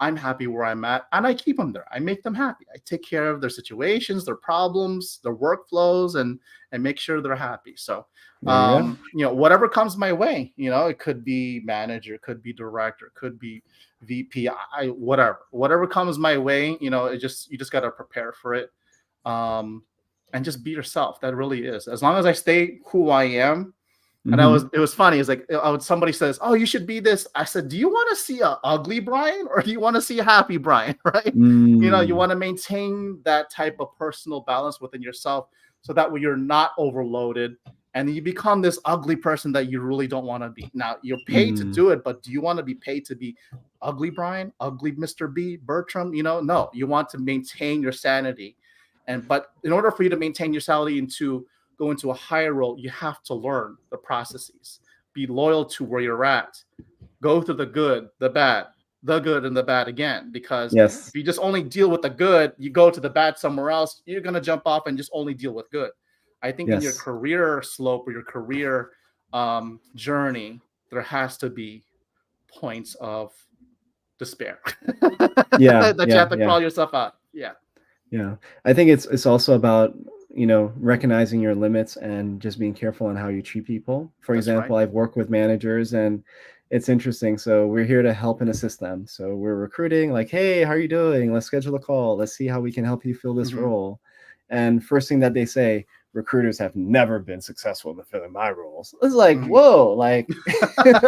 I'm happy where I'm at, and I keep them there. I make them happy. I take care of their situations, their problems, their workflows, and make sure they're happy. So,
there you go.
whatever comes my way, it could be manager, could be director, could be VP, whatever comes my way, you just got to prepare for it. um and just be yourself. That really is, as long as I stay who I am. And
Hmm.
it was funny. It's like, somebody says, "Oh, you should be this." I said, "Do you want to see a ugly Brian, or do you want to see a happy Brian?" Right? You
Mm.
want to maintain that type of personal balance within yourself, so that way you're not overloaded, and you become this ugly person that you really don't want to be. Now you're paid to
Mm.
do it, but do you want to be paid to be ugly Brian, ugly Mr. B, Bertram? No, you want to maintain your sanity, but in order for you to maintain your sanity and to go into a higher role, you have to learn the processes, be loyal to where you're at, go through the good, the bad, the good and the bad again. Because
Yes.
if you just only deal with the good, you go to the bad somewhere else, you're going to jump off and just only deal with good. I think in your
Yes.
career slope or your career journey, there has to be points of despair
Yeah.
that you
Yeah.
have to
Yeah.
crawl yourself out. Yeah,
Yeah. I think it's also about, recognizing your limits and just being careful on how you treat people. For
that's right.
example, I've worked with managers and it's interesting. So we're here to help and assist them. So we're recruiting, like, hey, how are you doing? Let's schedule a call. Let's see how we can help you fill this
Hmm.
role. And first thing that they say, recruiters have never been successful in filling my roles. It's like,
Hmm.
whoa, like we're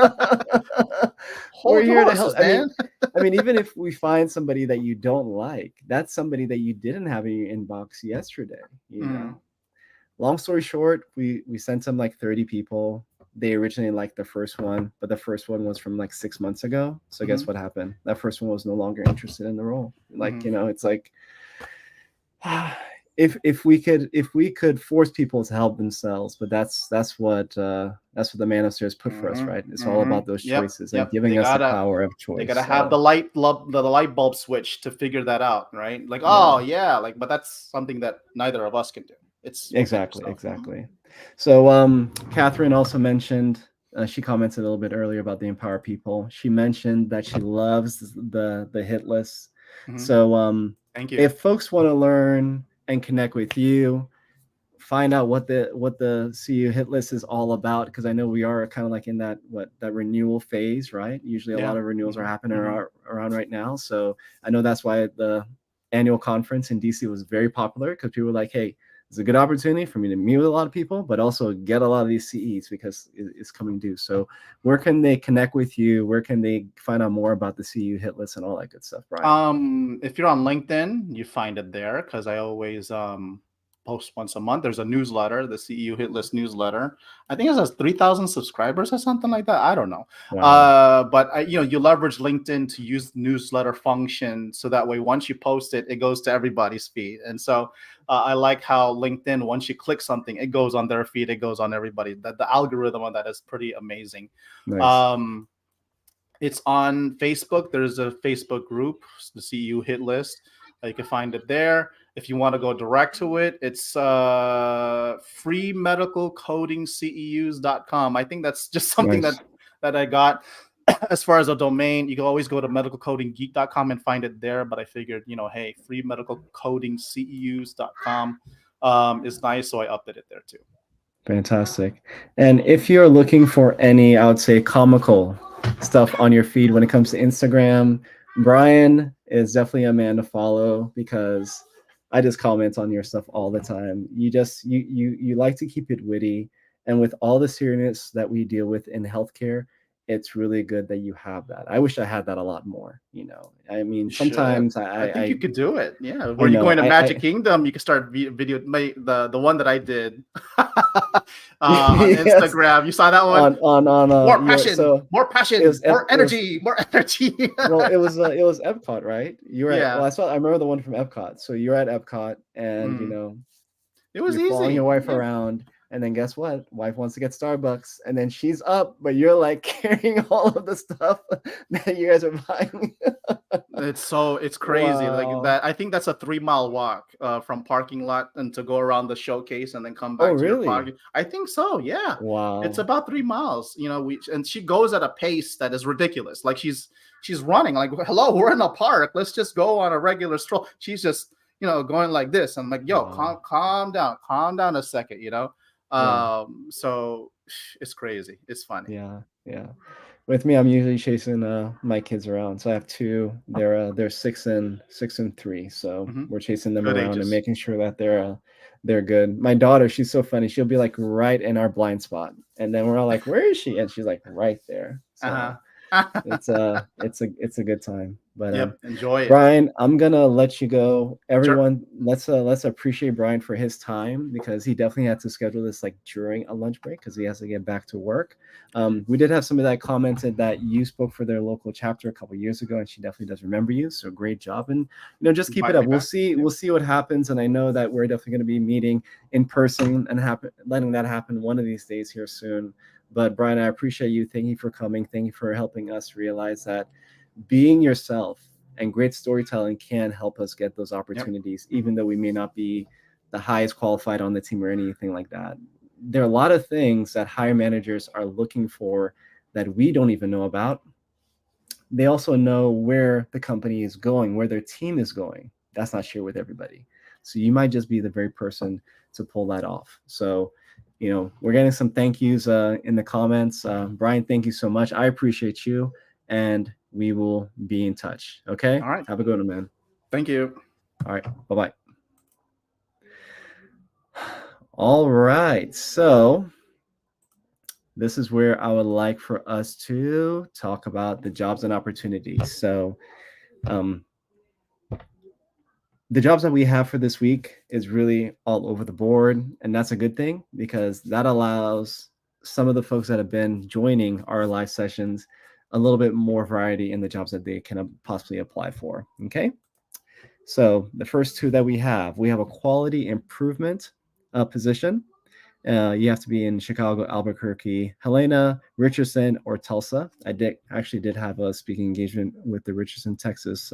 Hold your
here to help.
horses, man.
I mean, even if we find somebody that you don't like, that's somebody that you didn't have in your inbox yesterday, you
Mm,
know. Long story short, we sent them like 30 people. They originally liked the first one, but the first one was from like 6 months ago. So
mhm,
guess what happened? That first one was no longer interested in the role. Like,
mhm,
it's like if we could force people to help themselves, but that's what the man upstairs put for us,
mhm,
right? It's all
mhm.
about those
Yep,
choices and
yep. They
giving us the
gotta
power of
they gotta
choice.
have
So
the light bulb switch to figure that out, right? Like, oh
yeah.
yeah, like, but that's something that neither of us can do. It's within
Exactly,
yourself. Mhm.
exactly. So, Catherine also mentioned, she commented a little bit earlier about the Empower People. She mentioned that she loves the hit list.
Mhm.
So,
Thank you.
if folks want to learn and connect with you, find out what the CU hit list is all about, because I know we are kind of like in that renewal phase, right? Usually, a lot
Yeah.
of renewals are
Mhm,
happening
mhm.
around right now. So I know that's why the annual conference in DC was very popular, because people were like, hey, it's a good opportunity for me to meet with a lot of people, but also get a lot of these CEs because it's coming due. So where can they connect with you? Where can they find out more about the CU hit list and all that good stuff, Brian?
If you're on LinkedIn, you find it there because I always post once a month. There's a newsletter, the CEU Hit List newsletter. I think it has 3,000 subscribers or something like that. I don't know.
Wow.
But you leverage LinkedIn to use newsletter function so that way once you post it, it goes to everybody's feed. And so I like how LinkedIn, once you click something, it goes on their feed, it goes on everybody. The algorithm on that is pretty amazing.
Nice.
Um, it's on Facebook. There's a Facebook group, the CU Hit List. You can find it there. If you want to go direct to it, it's freemedicalcodingceus.com. I think that's just something
Nice.
that I got. As far as a domain, you can always go to medicalcodinggeek.com and find it there. But I figured, hey, freemedicalcodingceus.com is nice, so I updated it there too.
Fantastic. And if you're looking for any, I would say, comical stuff on your feed when it comes to Instagram, Brian is definitely a man to follow, because I just comment on your stuff all the time. You like to keep it witty, and with all the seriousness that we deal with in healthcare, it's really good that you have that. I wish I had that a lot more. I mean,
You should.
sometimes I
I think you
I
could do it. Yeah.
I
Were you
know
going to Magic
I
Kingdom? You could start video. The one that I did on
yes,
Instagram. You saw that one?
on your so
More
it was
passion, more
it was
energy, more energy.
well, it was Epcot, right? You were at well,
Yeah.
I remember the one from Epcot. So you're at Epcot, and
Mm. It was
you're following your
easy.
wife
Yeah.
around, and then guess what? Wife wants to get Starbucks, and then she's up, but you're like carrying all of the stuff that you guys are buying.
It's crazy like
Wow.
that. I think that's a 3 mile walk from parking lot and to go around the showcase and then come
Oh,
back to your
really?
parking. I think so. Yeah, it's
Wow.
about 3 miles. And she goes at a pace that is ridiculous. Like she's running. Like, hello, we're in a park. Let's just go on a regular stroll. She's just going like this. I'm like, yo,
Wow.
calm down a second.
Yeah.
So it's crazy. It's funny.
Yeah. Yeah. With me, I'm usually chasing my kids around. So I have two. They're 6 and 3. So
Hmm.
we're chasing them
Good
around and
ages.
making sure that they're good. My daughter, she's so funny. She'll be like right in our blind spot, and then we're all like, "Where is she?" And she's like right there. So
Uh-huh.
it's a good time. But
Yep. Enjoy it.
Brian, I'm gonna let you go.
Sure.
Everyone, let's appreciate Brian for his time because he definitely had to schedule this like during a lunch break because he has to get back to work. We did have somebody that commented that you spoke for their local chapter a couple years ago, and she definitely does remember you. So great job, and just keep it
Invite
up.
me
We'll
back.
see.
Yep.
We'll see what happens, and I know that we're definitely going to be meeting in person and letting that happen one of these days here soon. But Brian, I appreciate you. Thank you for coming. Thank you for helping us realize that being yourself and great storytelling can help us get those
Yep.
opportunities,
Hmm.
even though we may not be the highest qualified on the team or anything like that. There are a lot of things that hire managers are looking for that we don't even know about. They also know where the company is going, where their team is going. That's not shared with everybody. So you might just be the very person to pull that off. So, we're getting some thank yous in the comments. Brian, thank you so much. I appreciate you, and we will be in touch. Okay.
All right.
Have a good one, man.
Thank you.
All right. Bye bye. All right. So this is where I would like for us to talk about the jobs and opportunities. So, um, the jobs that we have for this week is really all over the board, and that's a good thing because that allows some of the folks that have been joining our live sessions a little bit more variety in the jobs that they can possibly apply for. Okay, so the first two that we have a quality improvement position. You have to be in Chicago, Albuquerque, Helena, Richardson, or Tulsa. I did have a speaking engagement with the Richardson, Texas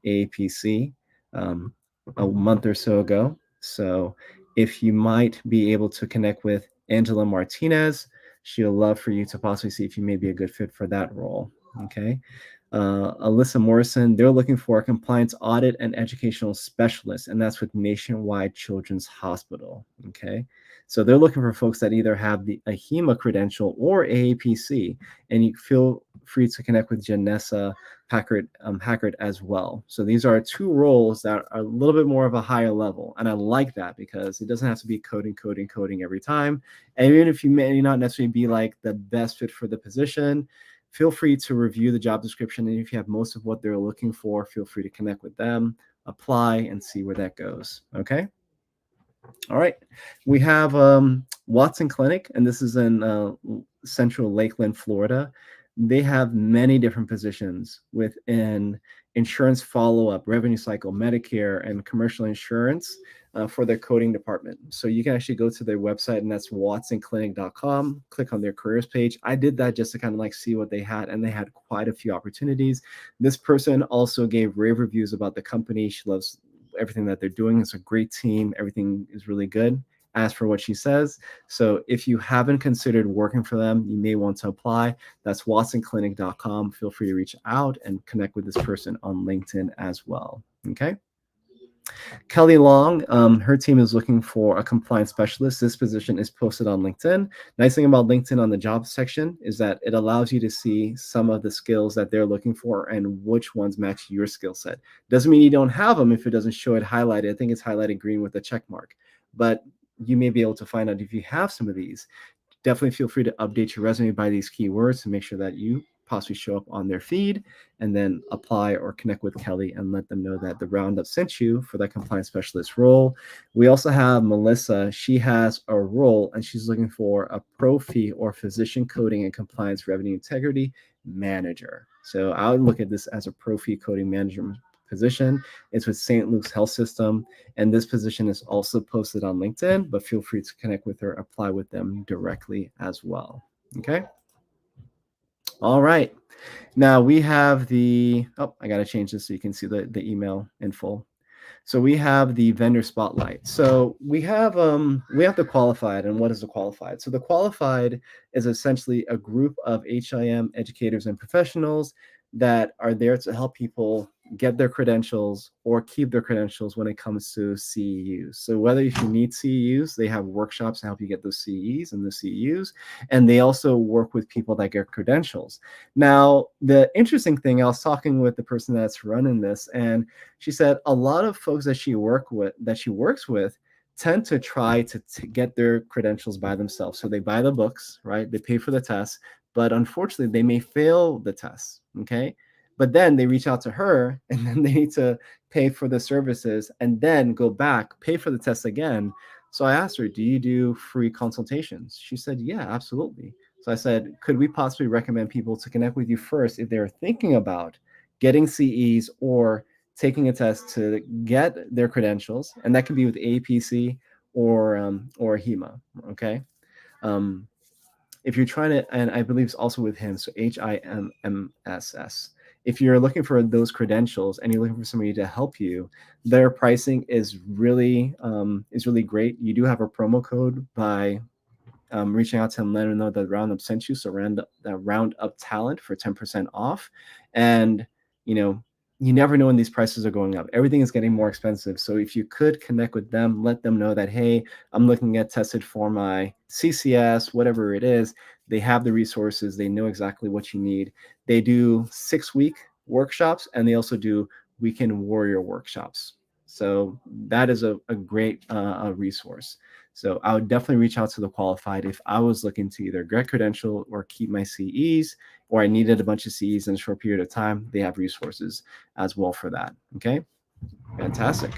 AAPC um, a month or so ago. So if you might be able to connect with Angela Martinez, she'll love for you to possibly see if you may be a good fit for that role. Okay. Alyssa Morrison, they're looking for a compliance audit and educational specialist, and that's with Nationwide Children's Hospital. Okay. So they're looking for folks that either have the AHIMA credential or AAPC, and you feel free to connect with Janessa Hackard as well. So these are two roles that are a little bit more of a higher level, and I like that because it doesn't have to be coding, coding, coding every time. And even if you may not necessarily be like the best fit for the position, feel free to review the job description, and if you have most of what they're looking for, feel free to connect with them, apply, and see where that goes. Okay. All right. We have Watson Clinic, and this is in central Lakeland, Florida. They have many different positions within insurance follow up, revenue cycle, Medicare, and commercial insurance for their coding department. So you can actually go to their website, and that's watsonclinic.com. Click on their careers page. I did that just to kind of like see what they had, and they had quite a few opportunities. This person also gave rave reviews about the company. She loves everything that they're doing. It's a great team. Everything is really good as for what she says. So if you haven't considered working for them, you may want to apply. That's watsonclinic.com. Feel free to reach out and connect with this person on LinkedIn as well. Okay. Kelly Long, her team is looking for a compliance specialist. This position is posted on LinkedIn. Nice thing about LinkedIn on the job section is that it allows you to see some of the skills that they're looking for and which ones match your skill set. Doesn't mean you don't have them if it doesn't show it highlighted. I think it's highlighted green with a check mark, but you may be able to find out if you have some of these. Definitely feel free to update your resume by these keywords to make sure that you possibly show up on their feed, and then apply or connect with Kelly and let them know that the roundup sent you for that compliance specialist role. We also have Melissa. She has a role and she's looking for a pro fee or physician coding and compliance revenue integrity manager. So I would look at this as a pro fee coding manager position. It's with St. Luke's Health System, and this position is also posted on LinkedIn, but feel free to connect with her, apply with them directly as well. Okay. All right. Now we have I got to change this so you can see the email in full. So we have the vendor spotlight. So we have the qualified, and what is the qualified? So the qualified is essentially a group of HIM educators and professionals that are there to help people get their credentials or keep their credentials when it comes to CEUs. So whether if you need CEUs, they have workshops to help you get those CEs and the CEUs, and they also work with people that get credentials. Now, the interesting thing, I was talking with the person that's running this, and she said a lot of folks that she works with tend to try to get their credentials by themselves. So they buy the books, right? They pay for the tests, but unfortunately they may fail the tests. Okay. But then they reach out to her and then they need to pay for the services and then go back, pay for the test again. So I asked her, do you do free consultations? She said, yeah, absolutely. So I said, could we possibly recommend people to connect with you first if they're thinking about getting CEs or taking a test to get their credentials? And that can be with APC or HEMA. Okay. Um, if you're trying to, and I believe it's also with HIMSS, so HIMSS. If you're looking for those credentials and you're looking for somebody to help you, their pricing is really great. You do have a promo code by reaching out to them, letting them know that Roundup sent you. So Roundup Talent for 10% off. And, you know, you never know when these prices are going up. Everything is getting more expensive. So if you could connect with them, let them know that, hey, I'm looking at tested for my CCS, whatever it is. They have the resources. They know exactly what you need. They do 6-week workshops, and they also do weekend warrior workshops. So that is a great resource. So I would definitely reach out to the qualified if I was looking to either get credential or keep my CEs, or I needed a bunch of CEs in a short period of time. They have resources as well for that. Okay, fantastic.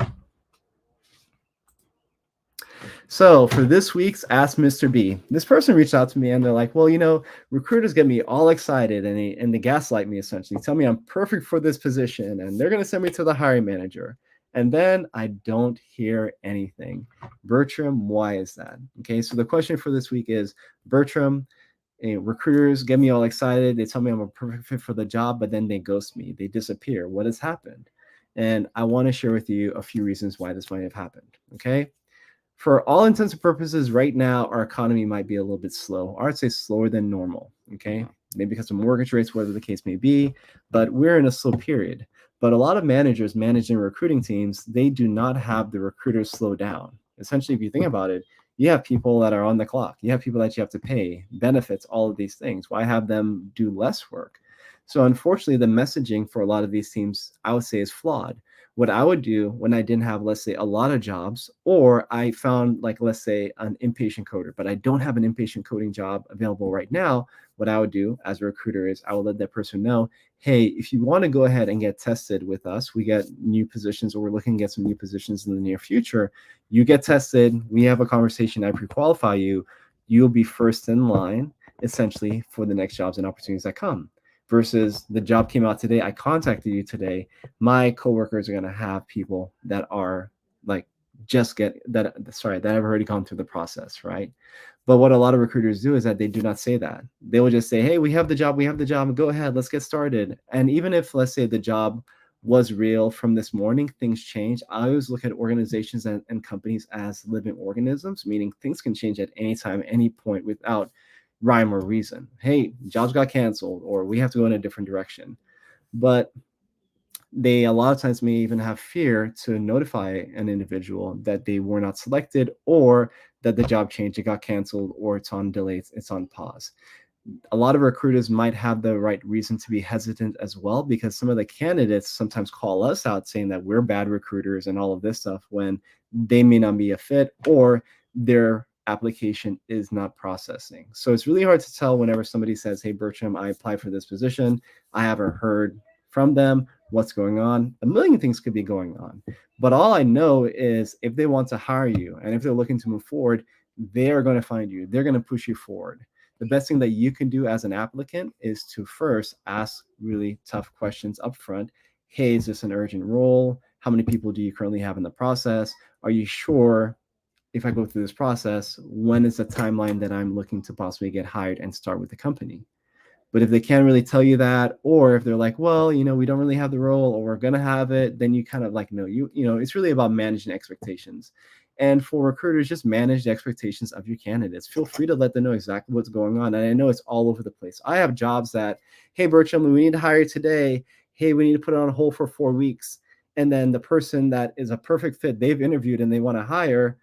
So for this week's Ask Mr. B, this person reached out to me and they're like, well, recruiters get me all excited and they gaslight me essentially, tell me I'm perfect for this position and they're going to send me to the hiring manager. And then I don't hear anything. Bertram, why is that? Okay, so the question for this week is, Bertram, recruiters get me all excited. They tell me I'm a perfect fit for the job, but then they ghost me. They disappear. What has happened? And I want to share with you a few reasons why this might have happened. Okay, for all intents and purposes, right now, our economy might be a little bit slow. Or I'd say slower than normal. Okay. Maybe because of mortgage rates, whatever the case may be, but we're in a slow period. But a lot of managers managing recruiting teams, they do not have the recruiters slow down. Essentially, if you think about it, you have people that are on the clock, you have people that you have to pay, benefits, all of these things. Why have them do less work? So, unfortunately, the messaging for a lot of these teams, I would say, is flawed. What I would do when I didn't have, let's say, a lot of jobs, or I found, like, let's say, an inpatient coder, but I don't have an inpatient coding job available right now, what I would do as a recruiter is I would let that person know, hey, if you want to go ahead and get tested with us, we get new positions, or we're looking to get some new positions in the near future. You get tested, we have a conversation, I pre-qualify you, you'll be first in line, essentially, for the next jobs and opportunities that come. Versus the job came out today, I contacted you today, my coworkers are going to have people that are like just get that sorry that have already gone through the process, right? But what a lot of recruiters do is that they do not say that. They will just say, hey, we have the job, go ahead, let's get started. And even if, let's say, the job was real from this morning, things change. I always look at organizations and companies as living organisms, meaning things can change at any time, any point, without rhyme or reason. Hey, jobs got canceled, or we have to go in a different direction. But they a lot of times may even have fear to notify an individual that they were not selected, or that the job changed, it got canceled, or it's on delay, it's on pause. A lot of recruiters might have the right reason to be hesitant as well, because some of the candidates sometimes call us out saying that we're bad recruiters and all of this stuff, when they may not be a fit, or their application is not processing. So it's really hard to tell whenever somebody says, hey, Bertram, I applied for this position, I haven't heard from them, what's going on. A million things could be going on. But all I know is if they want to hire you and if they're looking to move forward, they are going to find you. They're going to push you forward. The best thing that you can do as an applicant is to first ask really tough questions up front. Hey, is this an urgent role? How many people do you currently have in the process? Are you sure if I go through this process, when is the timeline that I'm looking to possibly get hired and start with the company? But if they can't really tell you that, or if they're like, well, we don't really have the role, or we're gonna have it, then you kind of like, no, it's really about managing expectations. And for recruiters, just manage the expectations of your candidates. Feel free to let them know exactly what's going on. And I know it's all over the place. I have jobs that, hey, Bertram, we need to hire today. Hey, we need to put it on hold for 4 weeks. And then the person that is a perfect fit, they've interviewed and they want to hire,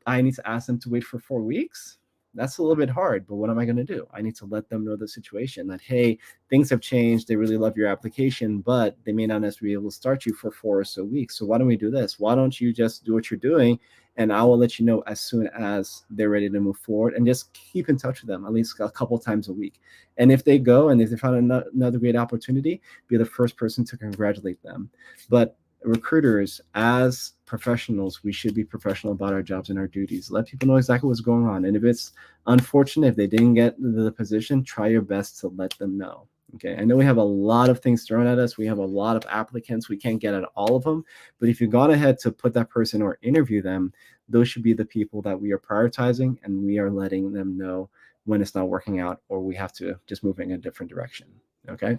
I need to ask them to wait for 4 weeks. That's a little bit hard, but what am I going to do? I need to let them know the situation that, hey, things have changed. They really love your application, but they may not necessarily be able to start you for 4 or so weeks. So why don't we do this? Why don't you just do what you're doing? And I will let you know as soon as they're ready to move forward, and just keep in touch with them at least a couple times a week. And if they go and if they find another great opportunity, be the first person to congratulate them. But recruiters, as professionals, we should be professional about our jobs and our duties. Let people know exactly what's going on. And if it's unfortunate, if they didn't get the position, try your best to let them know. Okay. I know we have a lot of things thrown at us. We have a lot of applicants. We can't get at all of them. But if you've gone ahead to put that person or interview them, those should be the people that we are prioritizing, and we are letting them know when it's not working out or we have to just move in a different direction. Okay.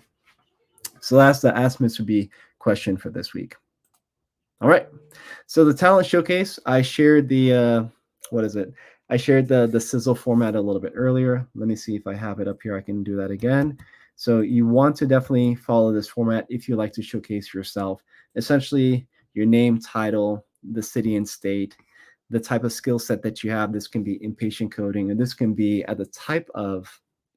So that's the Ask Mr. B question for this week. All right. So the talent showcase, I shared the what is it? I shared the sizzle format a little bit earlier. Let me see if I have it up here. I can do that again. So you want to definitely follow this format if you like to showcase yourself. Essentially, your name, title, the city and state, the type of skill set that you have. This can be inpatient coding, and this can be at the type of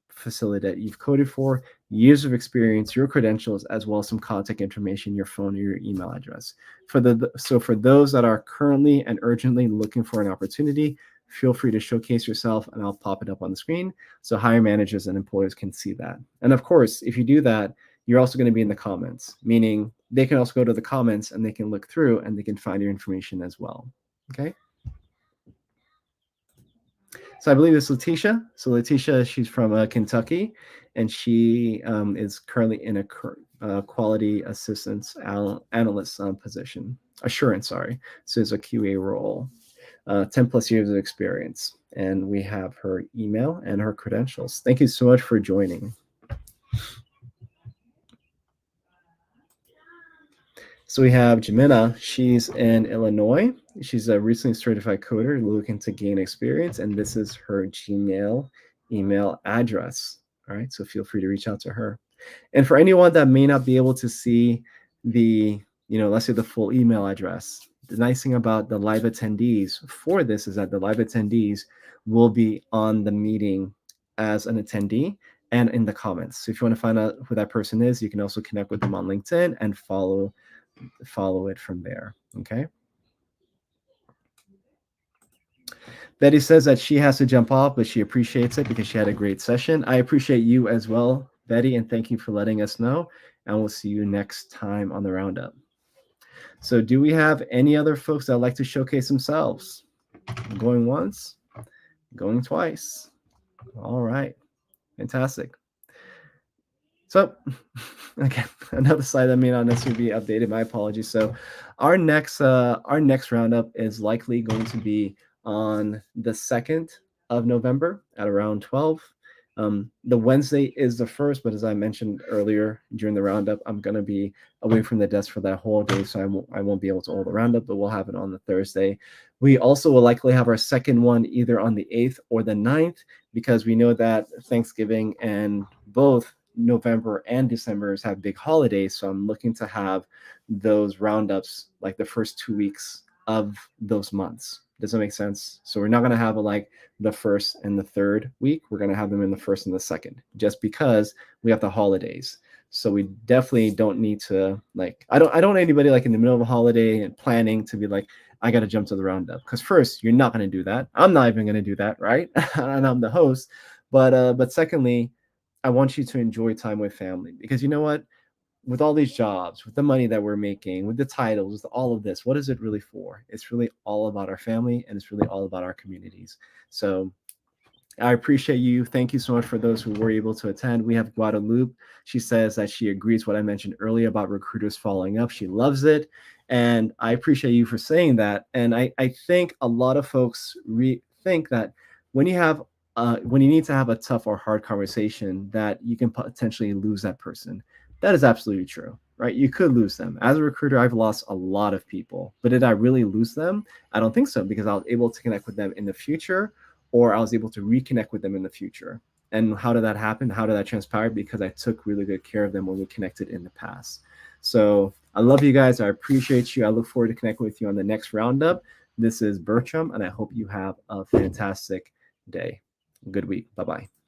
facility that you've coded for, years of experience, your credentials, as well as some contact information, your phone or your email address. For those that are currently and urgently looking for an opportunity, feel free to showcase yourself, and I'll pop it up on the screen so hiring managers and employers can see that. And of course, if you do that, you're also going to be in the comments, meaning they can also go to the comments and they can look through and they can find your information as well. Okay. So I believe it's Letitia. So Letitia, she's from Kentucky, and she is currently in a quality assistance analyst position, assurance, sorry. So it's a QA role, 10 plus years of experience. And we have her email and her credentials. Thank you so much for joining. So we have Jamina. She's in Illinois. She's a recently certified coder looking to gain experience, and this is her Gmail email address. All right, so feel free to reach out to her. And for anyone that may not be able to see the, let's say the full email address, the nice thing about the live attendees for this is that the live attendees will be on the meeting as an attendee and in the comments. So if you want to find out who that person is, you can also connect with them on LinkedIn and follow it from there. Okay. Betty says that she has to jump off, but she appreciates it because she had a great session. I appreciate you as well, Betty, and thank you for letting us know. And we'll see you next time on the roundup. So, do we have any other folks that like to showcase themselves? Going once, going twice. All right, fantastic. So, again, another slide that may not necessarily be updated. My apologies. So, our next roundup is likely going to be on the 2nd of November at around 12. The Wednesday is the first, but as I mentioned earlier during the roundup, I'm going to be away from the desk for that whole day, so I won't be able to hold the roundup, but we'll have it on the Thursday. We also will likely have our second one either on the 8th or the 9th, because we know that Thanksgiving and both November and December have big holidays. So I'm looking to have those roundups like the first 2 weeks of those months. Does that make sense? So we're not going to have like the first and the third week. We're going to have them in the first and the second, just because we have the holidays. So we definitely don't need to I don't want anybody like in the middle of a holiday and planning to be like, I got to jump to the roundup. Because first, you're not going to do that. I'm not even going to do that, right? And I'm the host. But secondly, I want you to enjoy time with family, because you know what? With all these jobs, with the money that we're making, with the titles, with all of this, what is it really for? It's really all about our family, and it's really all about our communities. So I appreciate you. Thank you so much for those who were able to attend. We have Guadalupe. She says that she agrees what I mentioned earlier about recruiters following up. She loves it. And I appreciate you for saying that. And I think a lot of folks think that when you need to have a tough or hard conversation, that you can potentially lose that person. That is absolutely true, right? You could lose them. As a recruiter, I've lost a lot of people, but did I really lose them? I don't think so, because I was able to connect with them in the future, or I was able to reconnect with them in the future. And how did that happen? How did that transpire? Because I took really good care of them when we connected in the past. So I love you guys. I appreciate you. I look forward to connecting with you on the next roundup. This is Bertram, and I hope you have a fantastic day. Good week. Bye bye.